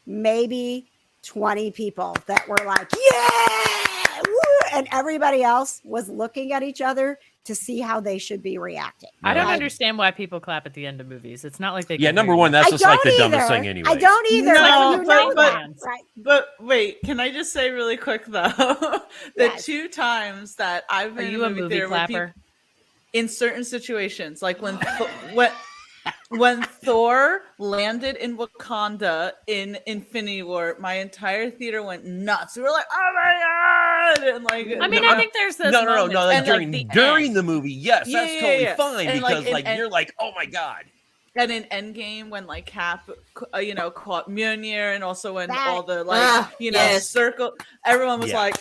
maybe 20 people that were like, yeah, woo! And everybody else was looking at each other to see how they should be reacting. I don't Like, understand why people clap at the end of movies. It's not like they Yeah, can number hear one, you. that's I just like the don't dumbest either. thing anyway. I don't either. No, You know but- that, right? But wait, can I just say really quick though, the Yes. 2 times that I've Are been you a in a movie movie theater where clapper? in certain situations, like when Thor landed in Wakanda in Infinity War, my entire theater went nuts. We were like, "Oh my god!" And like, I mean, I think there's those No. moments Like And, during the during end. the movie, yes, Yeah, that's yeah, totally yeah. fine And, like, because and- you're like, oh my god. and in Endgame when like Cap, caught Mjolnir, and also when That- all the yes. circle, everyone was Yeah. like,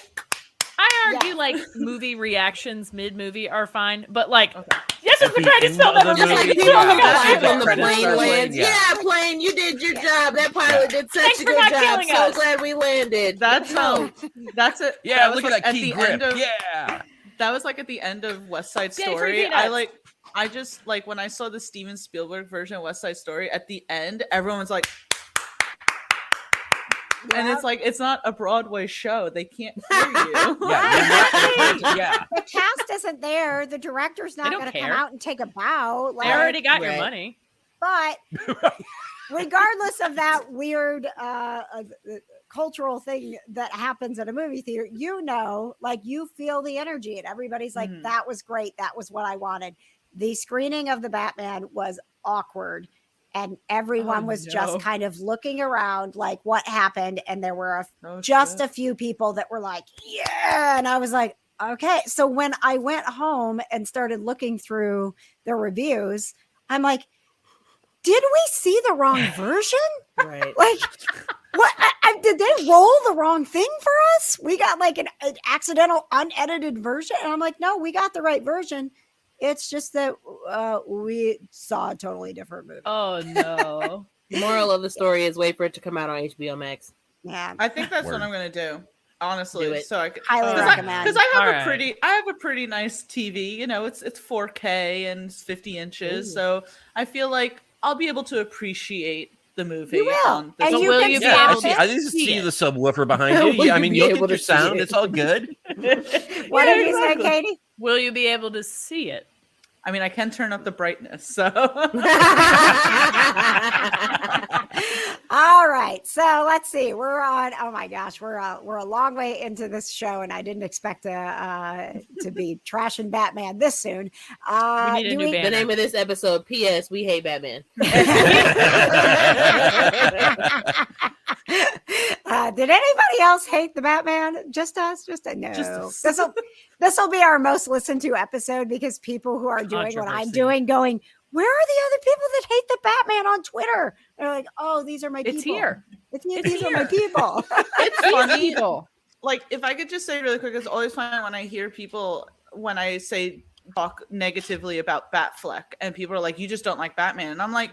I argue Yeah. like movie reactions mid-movie are fine, but like Okay. this is At the the greatest end film of the ever movie, made. People Oh my be God. like Yeah. when the Credits plane start playing, lands. yeah. Yeah, plane, you did your job. That pilot did such Thanks a for good not job. killing So us. glad we landed. "That's that's it." Yeah, That was, look at like, that key the grip. end of- Yeah. That was like at the end of West Side Yay, free Story. peanuts. I just like when I saw the Steven Spielberg version of West Side Story at the end, everyone's like, and Yeah. it's like it's not a Broadway show; they can't hear you. Yeah, you're not, yeah. The cast isn't there. The director's not don't going to come care. out and take a bow. They already got your Right. money. But regardless of that weird cultural thing that happens at a movie theater, like you feel the energy and everybody's like, Mhm. that was great. That was what I wanted. The screening of the Batman was awkward and everyone Oh, was no. just kind of looking around like what happened. And there were Oh, just shit. a few people that were like, yeah. And I was like, okay. So when I went home and started looking through the reviews, I'm like, did we see the wrong version? Right. Like, what? Did they roll the wrong thing for us? We got like an accidental unedited version. And I'm like, no, we got the right version. It's just that we saw a totally different movie. Oh no. Moral of the story is wait for it to come out on HBO Max. Yeah. I think that's Word. what I'm gonna do. Honestly, Do it. so I could Highly recommend. because I have Alright. I have a pretty nice TV. It's 4K and it's 50 inches, Ooh. so I feel like I'll be able to appreciate the movie. You will. On this And So you will can you see be Yeah, able it. I just see the subwoofer behind you. Will Yeah, I you mean, be you'll able get your to see sound. it? It's all good. What Yeah, did you say, exactly. Katie? Will you be able to see it? I mean, I can turn up the brightness, so All right. So let's see. We're on. Oh my gosh, we're a long way into this show, and I didn't expect to be trashing Batman this soon. We need a do new we- band. The name of this episode, P.S. We hate Batman. Did anybody else hate the Batman? Just us? No. us. This will be our most listened to episode because people who are doing what I'm Controversy. doing going, where are the other people that hate the Batman on Twitter? They're like, oh, these are my people. It's here. These are my people. it's funny. Like, if I could just say really quick, it's always fun when I hear people when I say talk negatively about Batfleck, and people are like, "You just don't like Batman," and I'm like,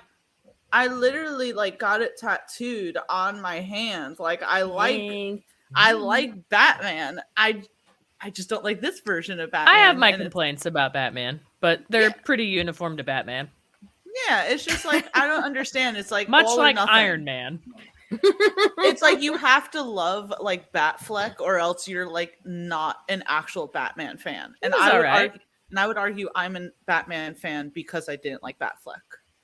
I literally like got it tattooed on my hands. Like, I like Batman. I just don't like this version of Batman. I have my And complaints about Batman, but they're pretty uniform to Batman. yeah, it's just like I don't understand. It's like Much all or like nothing. Iron Man. It's like you have to love like Batfleck, or else you're like not an actual Batman fan. And was I would alright. argue I'm a Batman fan because I didn't like Batfleck.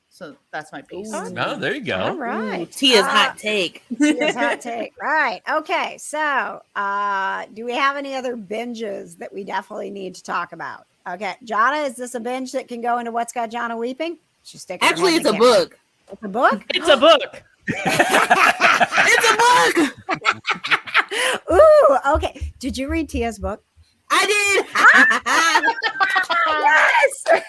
So that's my piece. Ooh. No, there you All go. right. Tia's hot take. Tia's hot take. Right. Okay. So, do we have any other binges that we definitely need to talk about? Okay. Johna, is this a binge that can go into What's Got Johna Weeping? She's sticking her Actually, head it's in a the camera. book. It's a book? It's a book. It's a book. Ooh, okay. Did you read Tia's book? I did. Yes.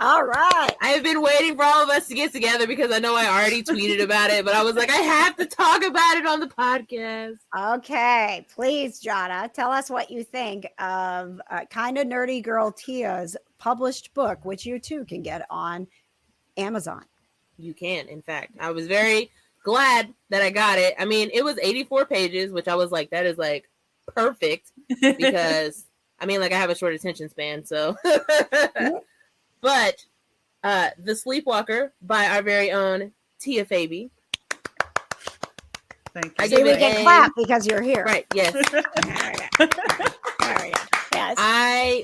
All right. I have been waiting for all of us to get together because I know I already tweeted about it, but I was like, I have to talk about it on the podcast. Okay. Please, Johna, tell us what you think of Kind of Nerdy Girl Tia's published book, which you too can get on Amazon. You can, in fact. I was very glad that I got it. I mean, it was 84 pages, which I was like, that is like perfect because I mean, like I have a short attention span, so. But The Sleepwalker by our very own Tia Fabi. Thank you. I See, give we it can a- clap because you're here. Right, yes. There we go. There we go. Yeah,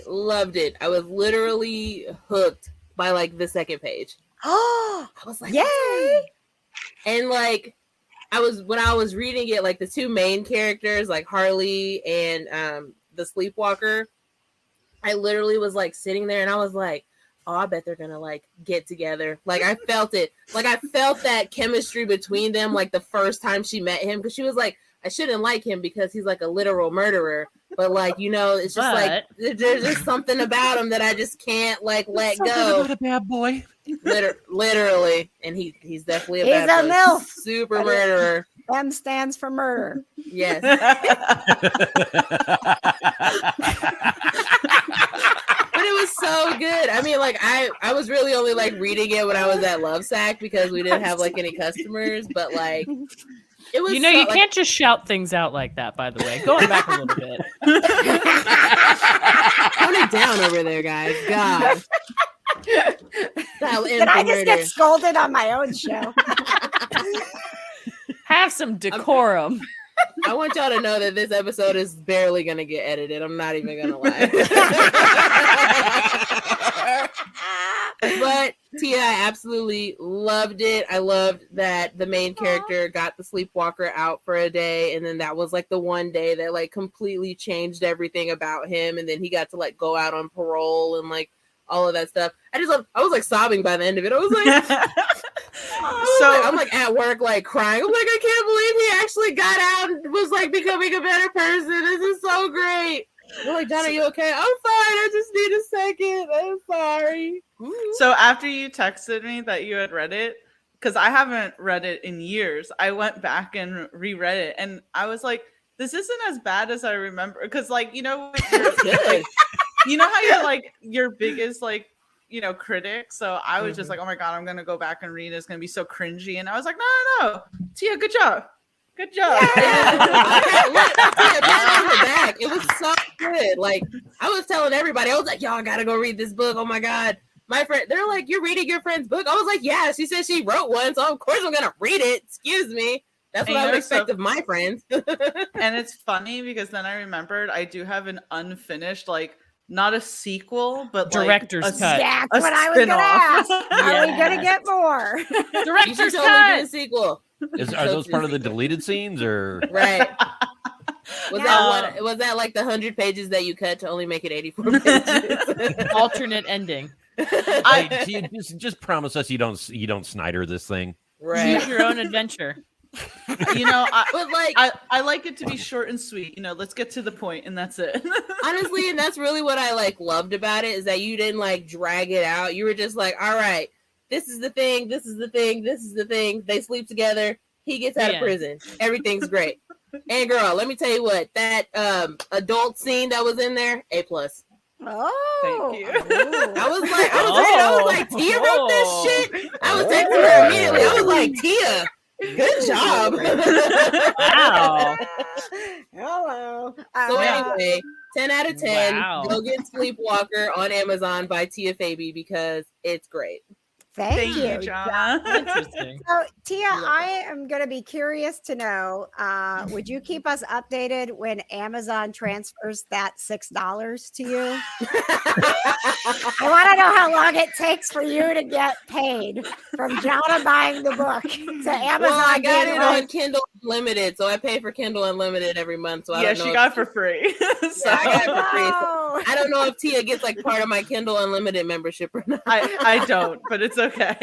I loved it. I was literally hooked by like the second page. Oh, I was like, yay! and like when I was reading it, like the two main characters, like Harley and the Sleepwalker, I literally was like sitting there and I was like, oh, I bet they're gonna like get together. Like I felt it. Like I felt that chemistry between them like the first time she met him, because she was like, I shouldn't like him because he's like a literal murderer. But like, you know, it's just like there's just something about him that I just can't like let go. About a bad boy. Literally, and he's definitely a He's bad a boy. MILF. Super murderer. M stands for murder. Yes. But it was so good. I mean, like I was really only like reading it when I was at Lovesack because we didn't have like any customers, but like it was. You know, you can't just shout things out like that. By the way, going back a little bit. Tone it down over there, guys. God. Did I just get scolded on my own show? Have some decorum. I want y'all to know that this episode is barely gonna get edited. I'm not even gonna lie. But Tia, I absolutely loved it. I loved that the main character got the Sleepwalker out for a day, and then that was like the one day that like completely changed everything about him, and then he got to like go out on parole and like all of that stuff. I was like sobbing by the end of it. I was like, I'm like at work, like crying. I'm like, I can't believe he actually got out and was like becoming a better person. This is so great. You're like, John, are you okay? I'm fine. I just need a second. I'm sorry. So after you texted me that you had read it, because I haven't read it in years, I went back and reread it, and I was like, this isn't as bad as I remember. Because like, you know, Good. you know how you're like your biggest like, you know, critic. So I was just like, oh my God, I'm gonna go back and read it. It's gonna be so cringy. And I was like, no, Tia, good job. Good job. Back. It was so good. Like I was telling everybody, I was like, y'all gotta go read this book. Oh my God. My friend, they're like, you're reading your friend's book? I was like, yeah, she said she wrote one, so of course I'm gonna read it. Excuse me. That's what I would expect of my friends. And it's funny because then I remembered I do have an unfinished, like, not a sequel, but director's like cut. That's what I was gonna ask. Are we gonna get more? Director's totally cut. do a sequel. Are those part of the deleted scenes or? Right. Was that like the 100 pages that you cut to only make it 84 pages? Alternate ending. Tia, just promise us you don't Snyder this thing. Right. Choose your own adventure. You know, but like I like it to be short and sweet. You know, let's get to the point, and that's it. Honestly, and that's really what I like loved about it, is that you didn't like drag it out. You were just like, all right, this is the thing, this is the thing, this is the thing. They sleep together. He gets out of prison. Everything's great. And girl, let me tell you what, that adult scene that was in there, A+. Oh, Thank you. I was like, Tia wrote this shit. I was texting her immediately. I was like, Tia, good job. Wow. Hello. So anyway, 10 out of 10. Wow. Go get Sleepwalker on Amazon by Tia Fabi because it's great. Thank you, John. Interesting. So, Tia, I am going to be curious to know, would you keep us updated when Amazon transfers that $6 to you? I want to know how long it takes for you to get paid from Johna buying the book to Amazon. Well, I got it on Kindle Unlimited, so I pay for Kindle Unlimited every month. So I don't know she got it for free. So. Yeah, I got it for free. So I don't know if Tia gets like part of my Kindle Unlimited membership or not. I don't, but it's okay.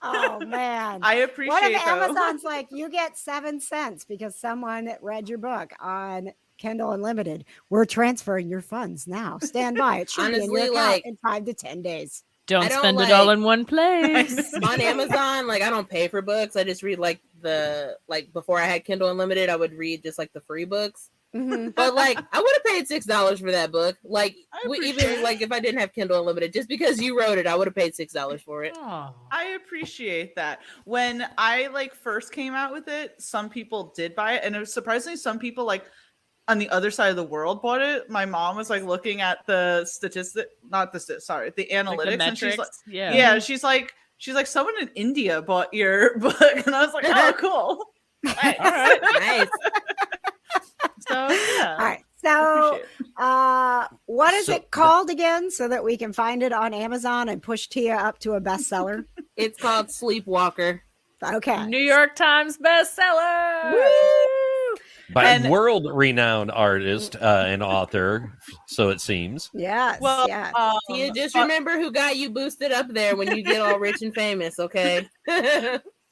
Oh man, I appreciate. What if Amazon's like, you get 7 cents because someone read your book on Kindle Unlimited? We're transferring your funds now. Stand by. It should be in your account in 5 to 10 days. Don't spend it all in one place. On Amazon, like I don't pay for books. I just read like before I had Kindle Unlimited, I would read just like the free books. Mm-hmm. But like I would have paid $6 for that book. Like even like if I didn't have Kindle Unlimited, just because you wrote it, I would have paid $6 for it. Oh. I appreciate that. When I like first came out with it, some people did buy it, and it was surprisingly some people like on the other side of the world bought it. My mom was like looking at the the analytics, Like the and she's like, yeah, she's like, someone in India bought your book, and I was like, oh, cool, nice. All right. Nice. So yeah. All right. So What is So- it called again so that we can find it on Amazon and push Tia up to a bestseller? It's called Sleepwalker. Okay. New York Times bestseller. Woo! By And- world-renowned artist and author, so it seems. Yes. Well, yes. Tia, just remember who got you boosted up there when you get all rich and famous, okay?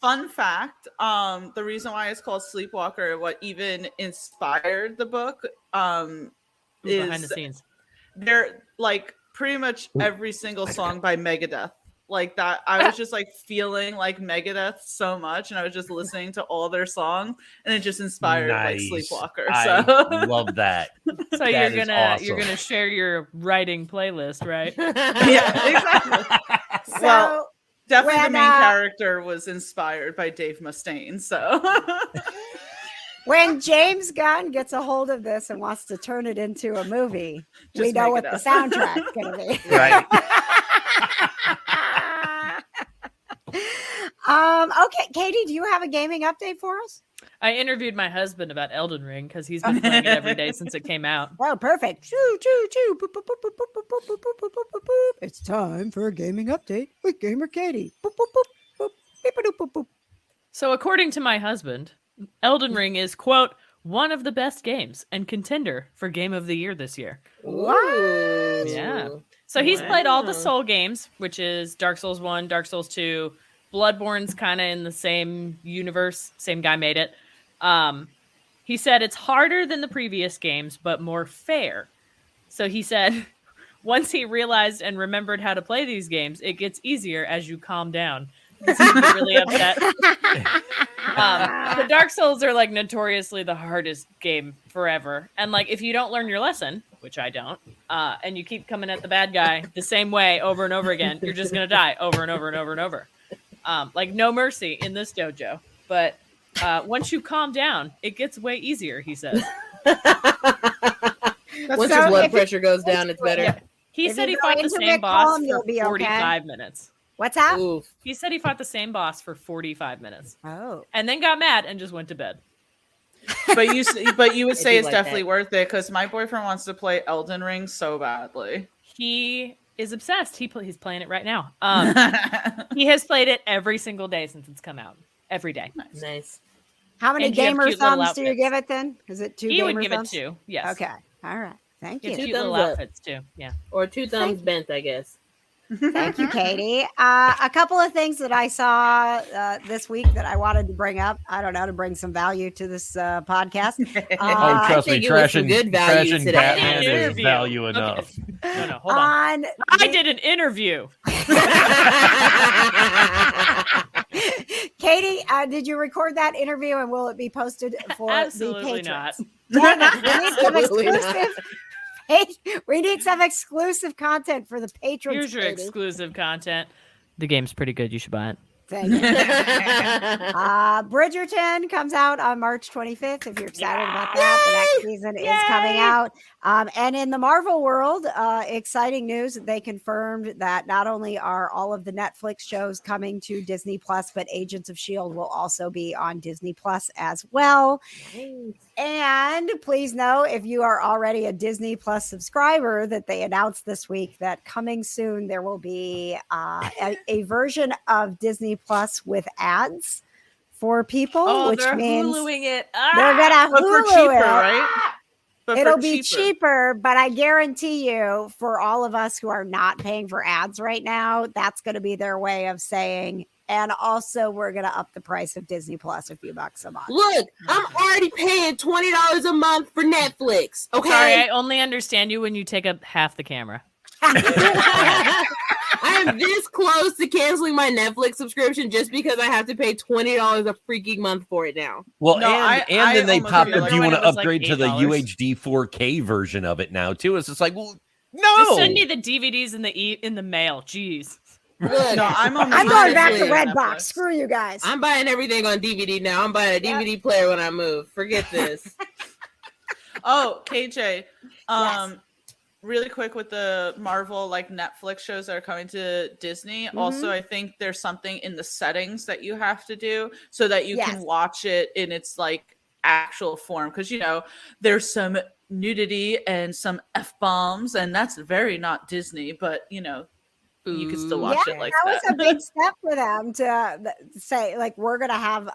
fun fact, the reason why it's called Sleepwalker, what even inspired the book, Ooh, behind the is scenes. they're like pretty much every single song by Megadeth. Like that, I was just like feeling like Megadeth so much, and I was just listening to all their songs, and it just inspired like Sleepwalker. I So love that. So That you're is you're awesome. gonna share your writing playlist, right? yeah, exactly. So Well, definitely the when, main character was inspired by Dave Mustaine. So when James Gunn gets a hold of this and wants to turn it into a movie, we Just know make what it the up. soundtrack's going to be. Right. Okay, Katie, do you have a gaming update for us? I interviewed my husband about Elden Ring because he's been playing it every day since it came out. Oh, perfect. Choo, choo, choo. Boop, boop, boop, boop, boop, boop, boop, boop, boop, boop, boop, boop. It's time for a gaming update with Gamer Katie. Boop, boop, boop, boop, beep, boop, boop, boop. So according to my husband, Elden Ring is, quote, one of the best games and contender for Game of the Year this year. What? Yeah. So he's played all the Wow. Soul games, which is Dark Souls 1, Dark Souls 2. Bloodborne's kind of in the same universe. Same guy made it. He said it's harder than the previous games, but more fair. So he said once he realized and remembered how to play these games, it gets easier as you calm down. He's really upset. The Dark Souls are like notoriously the hardest game forever. And like if you don't learn your lesson, which I don't, and you keep coming at the bad guy the same way over and over again, you're just gonna die over and over and over and over. Like no mercy in this dojo. But once you calm down, it gets way easier, he says. Once So your blood if it- pressure goes down, it's better. Yeah. He If said you he go fought the into same it boss calm, for you'll be okay. 45 minutes. What's that? Oof. He said he fought the same boss for 45 minutes Oh. and then got mad and just went to bed. but you would say be it's like definitely that. worth it because my boyfriend wants to play Elden Ring so badly. He is obsessed. He's playing it right now. He has played it every single day since it's come out. Every day. Nice. How many And you have gamer cute little thumbs do you outfits. give it then? Is it two He gamer would give thumbs? it 2. Yes. Okay. All right. Thank He has you. Two cute little thumbs up. outfits too. Yeah. Or 2 thumbs bent, I guess. Thank you, Katie. A couple of things that I saw this week that I wanted to bring up. I don't know, to bring some value to this podcast. Oh, trust me, think it was some trashing, good value trashing today. Batman I did an is interview. value Okay. enough. No, hold on. I did an interview. Katie, did you record that interview and will it be posted for Absolutely the not. patrons? Dang it, we need some Absolutely not. exclusive. We need some exclusive content for the patrons. Here's your Katie. exclusive content. The game's pretty good. You should buy it. Thank you. Bridgerton comes out on March 25th. If you're excited about that, the next season is coming out. And in the Marvel world, exciting news. They confirmed that not only are all of the Netflix shows coming to Disney Plus, but Agents of S.H.I.E.L.D. will also be on Disney Plus as well. And please know, if you are already a Disney Plus subscriber, that they announced this week that coming soon there will be a version of Disney Plus with ads for people, which they're means Huluing it. they're gonna But for Hulu cheaper, it. right? But for It'll be cheaper, but I guarantee you, for all of us who are not paying for ads right now, that's going to be their way of saying, and also we're going to up the price of Disney Plus a few bucks a month. Look, I'm already paying $20 a month for Netflix. Okay. Sorry, I only understand you when you take up half the camera. I am this close to canceling my Netflix subscription just because I have to pay $20 a freaking month for it now. Well, No, and I then they almost popped feel up. like Do you when want to it was like upgrade to the $8. UHD 4K version of it now too? It's just like, well, Just no. send me the DVDs in the mail. Jeez. Look, No, I'm almost I'm going back to Honestly, Redbox. Screw you guys. I'm buying everything on DVD now. I'm buying a DVD player when I move. Forget this. Oh, KJ. Yes. Really quick with the Marvel like Netflix shows that are coming to Disney. Also, I think there's something in the settings that you have to do so that you Yes. can watch it in its like actual form. Because there's some nudity and some F-bombs, and that's very not Disney, but you know, you can still watch it like that that. was a big step for them to say, like, we're going to have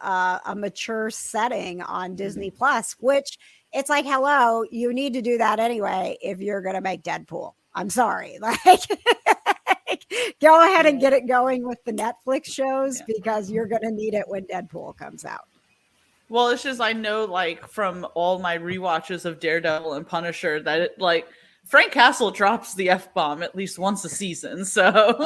a mature setting on Disney Plus, which it's like, hello, you need to do that anyway if you're going to make Deadpool. I'm sorry. Like, go ahead and get it going with the Netflix shows because you're going to need it when Deadpool comes out. Well, it's just I know, like, from all my rewatches of Daredevil and Punisher that it, like, Frank Castle drops the F-bomb at least once a season, so just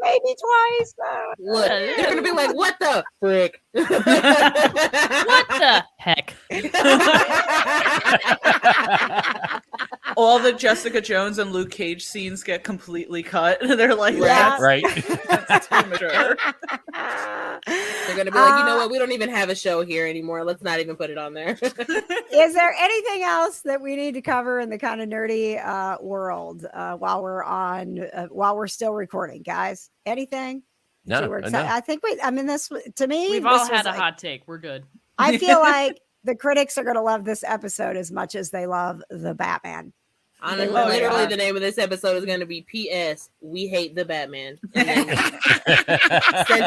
maybe twice. Look, they're gonna be like, "What the frick? What the heck?" All the Jessica Jones and Luke Cage scenes get completely cut. They're like, Right. That's too mature. They're gonna be like, you know what? We don't even have a show here anymore. Let's not even put it on there. Is there anything else that we need to cover in the kind of nerdy world while we're still recording, guys? Anything? No, I think this to me, we've all had a hot take. We're good. I feel like the critics are going to love this episode as much as they love the Batman. Honestly, literally, the name of this episode is going to be P.S. We hate the Batman. Sent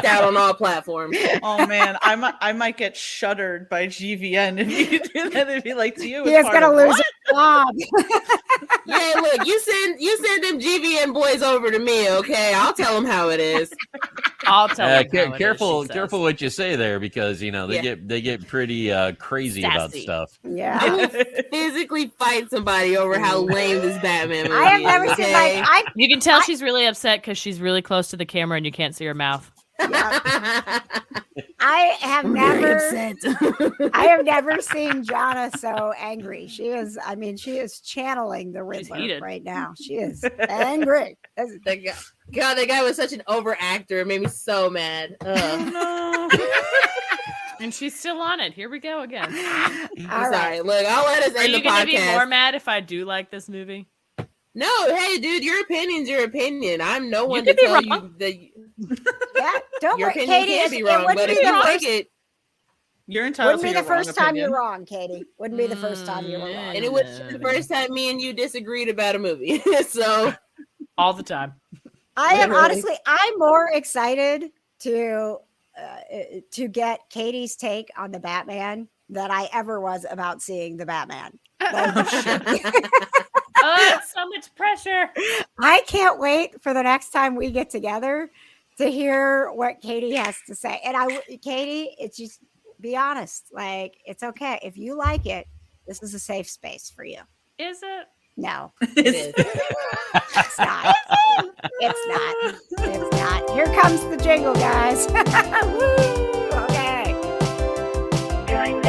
out on all platforms. Oh man, I might get shuttered by GVN if you do that. It'd be like, to you, he is going to lose his job. Yeah, look, you send them GVN boys over to me, okay? I'll tell them how it is. I'll tell them. Careful what you say there, because you know they get pretty crazy about stuff. Yeah, I will physically fight somebody over how lame this Batman movie I have never seen You can tell she's really upset because she's really close to the camera and you can't see her mouth. I have never seen Johna so angry. She is channeling the Riddler right now. She is angry. God, that guy was such an overactor. It made me so mad. No. And she's still on it. Here we go again. I'm sorry. Look, I'll let us end the podcast. Are you going to be more mad if I do like this movie? No, hey, dude, your opinion's your opinion. I'm no one to tell wrong. you that. Yeah, don't your worry, opinion Katie. can be wrong, but if you like it, you're entitled. Wouldn't be the first time you're wrong, Katie. Wouldn't be the first time you were wrong. And it was the first time me and you disagreed about a movie. So all the time. I'm more excited to get Katie's take on the Batman than I ever was about seeing the Batman. It's so much pressure. I can't wait for the next time we get together to hear what Katie has to say. And Katie, it's just be honest. Like, it's okay. If you like it, this is a safe space for you. Is it? No. it is. It's not. It's not. It's not. Here comes the jingle, guys. Woo! Okay. Join the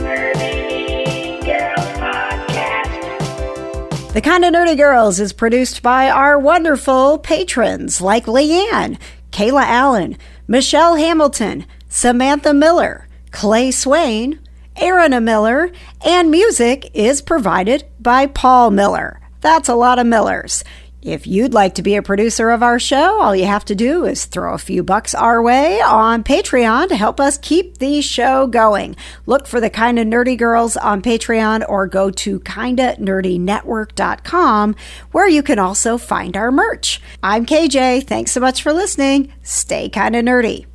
Nerdy Girls Podcast. The Kinda Nerdy Girls is produced by our wonderful patrons like Leanne, Kayla Allen, Michelle Hamilton, Samantha Miller, Clay Swain, Aaron Miller, and music is provided by Paul Miller. That's a lot of Millers. If you'd like to be a producer of our show, all you have to do is throw a few bucks our way on Patreon to help us keep the show going. Look for the Kinda Nerdy Girls on Patreon or go to kindanerdynetwork.com where you can also find our merch. I'm KJ. Thanks so much for listening. Stay kinda nerdy.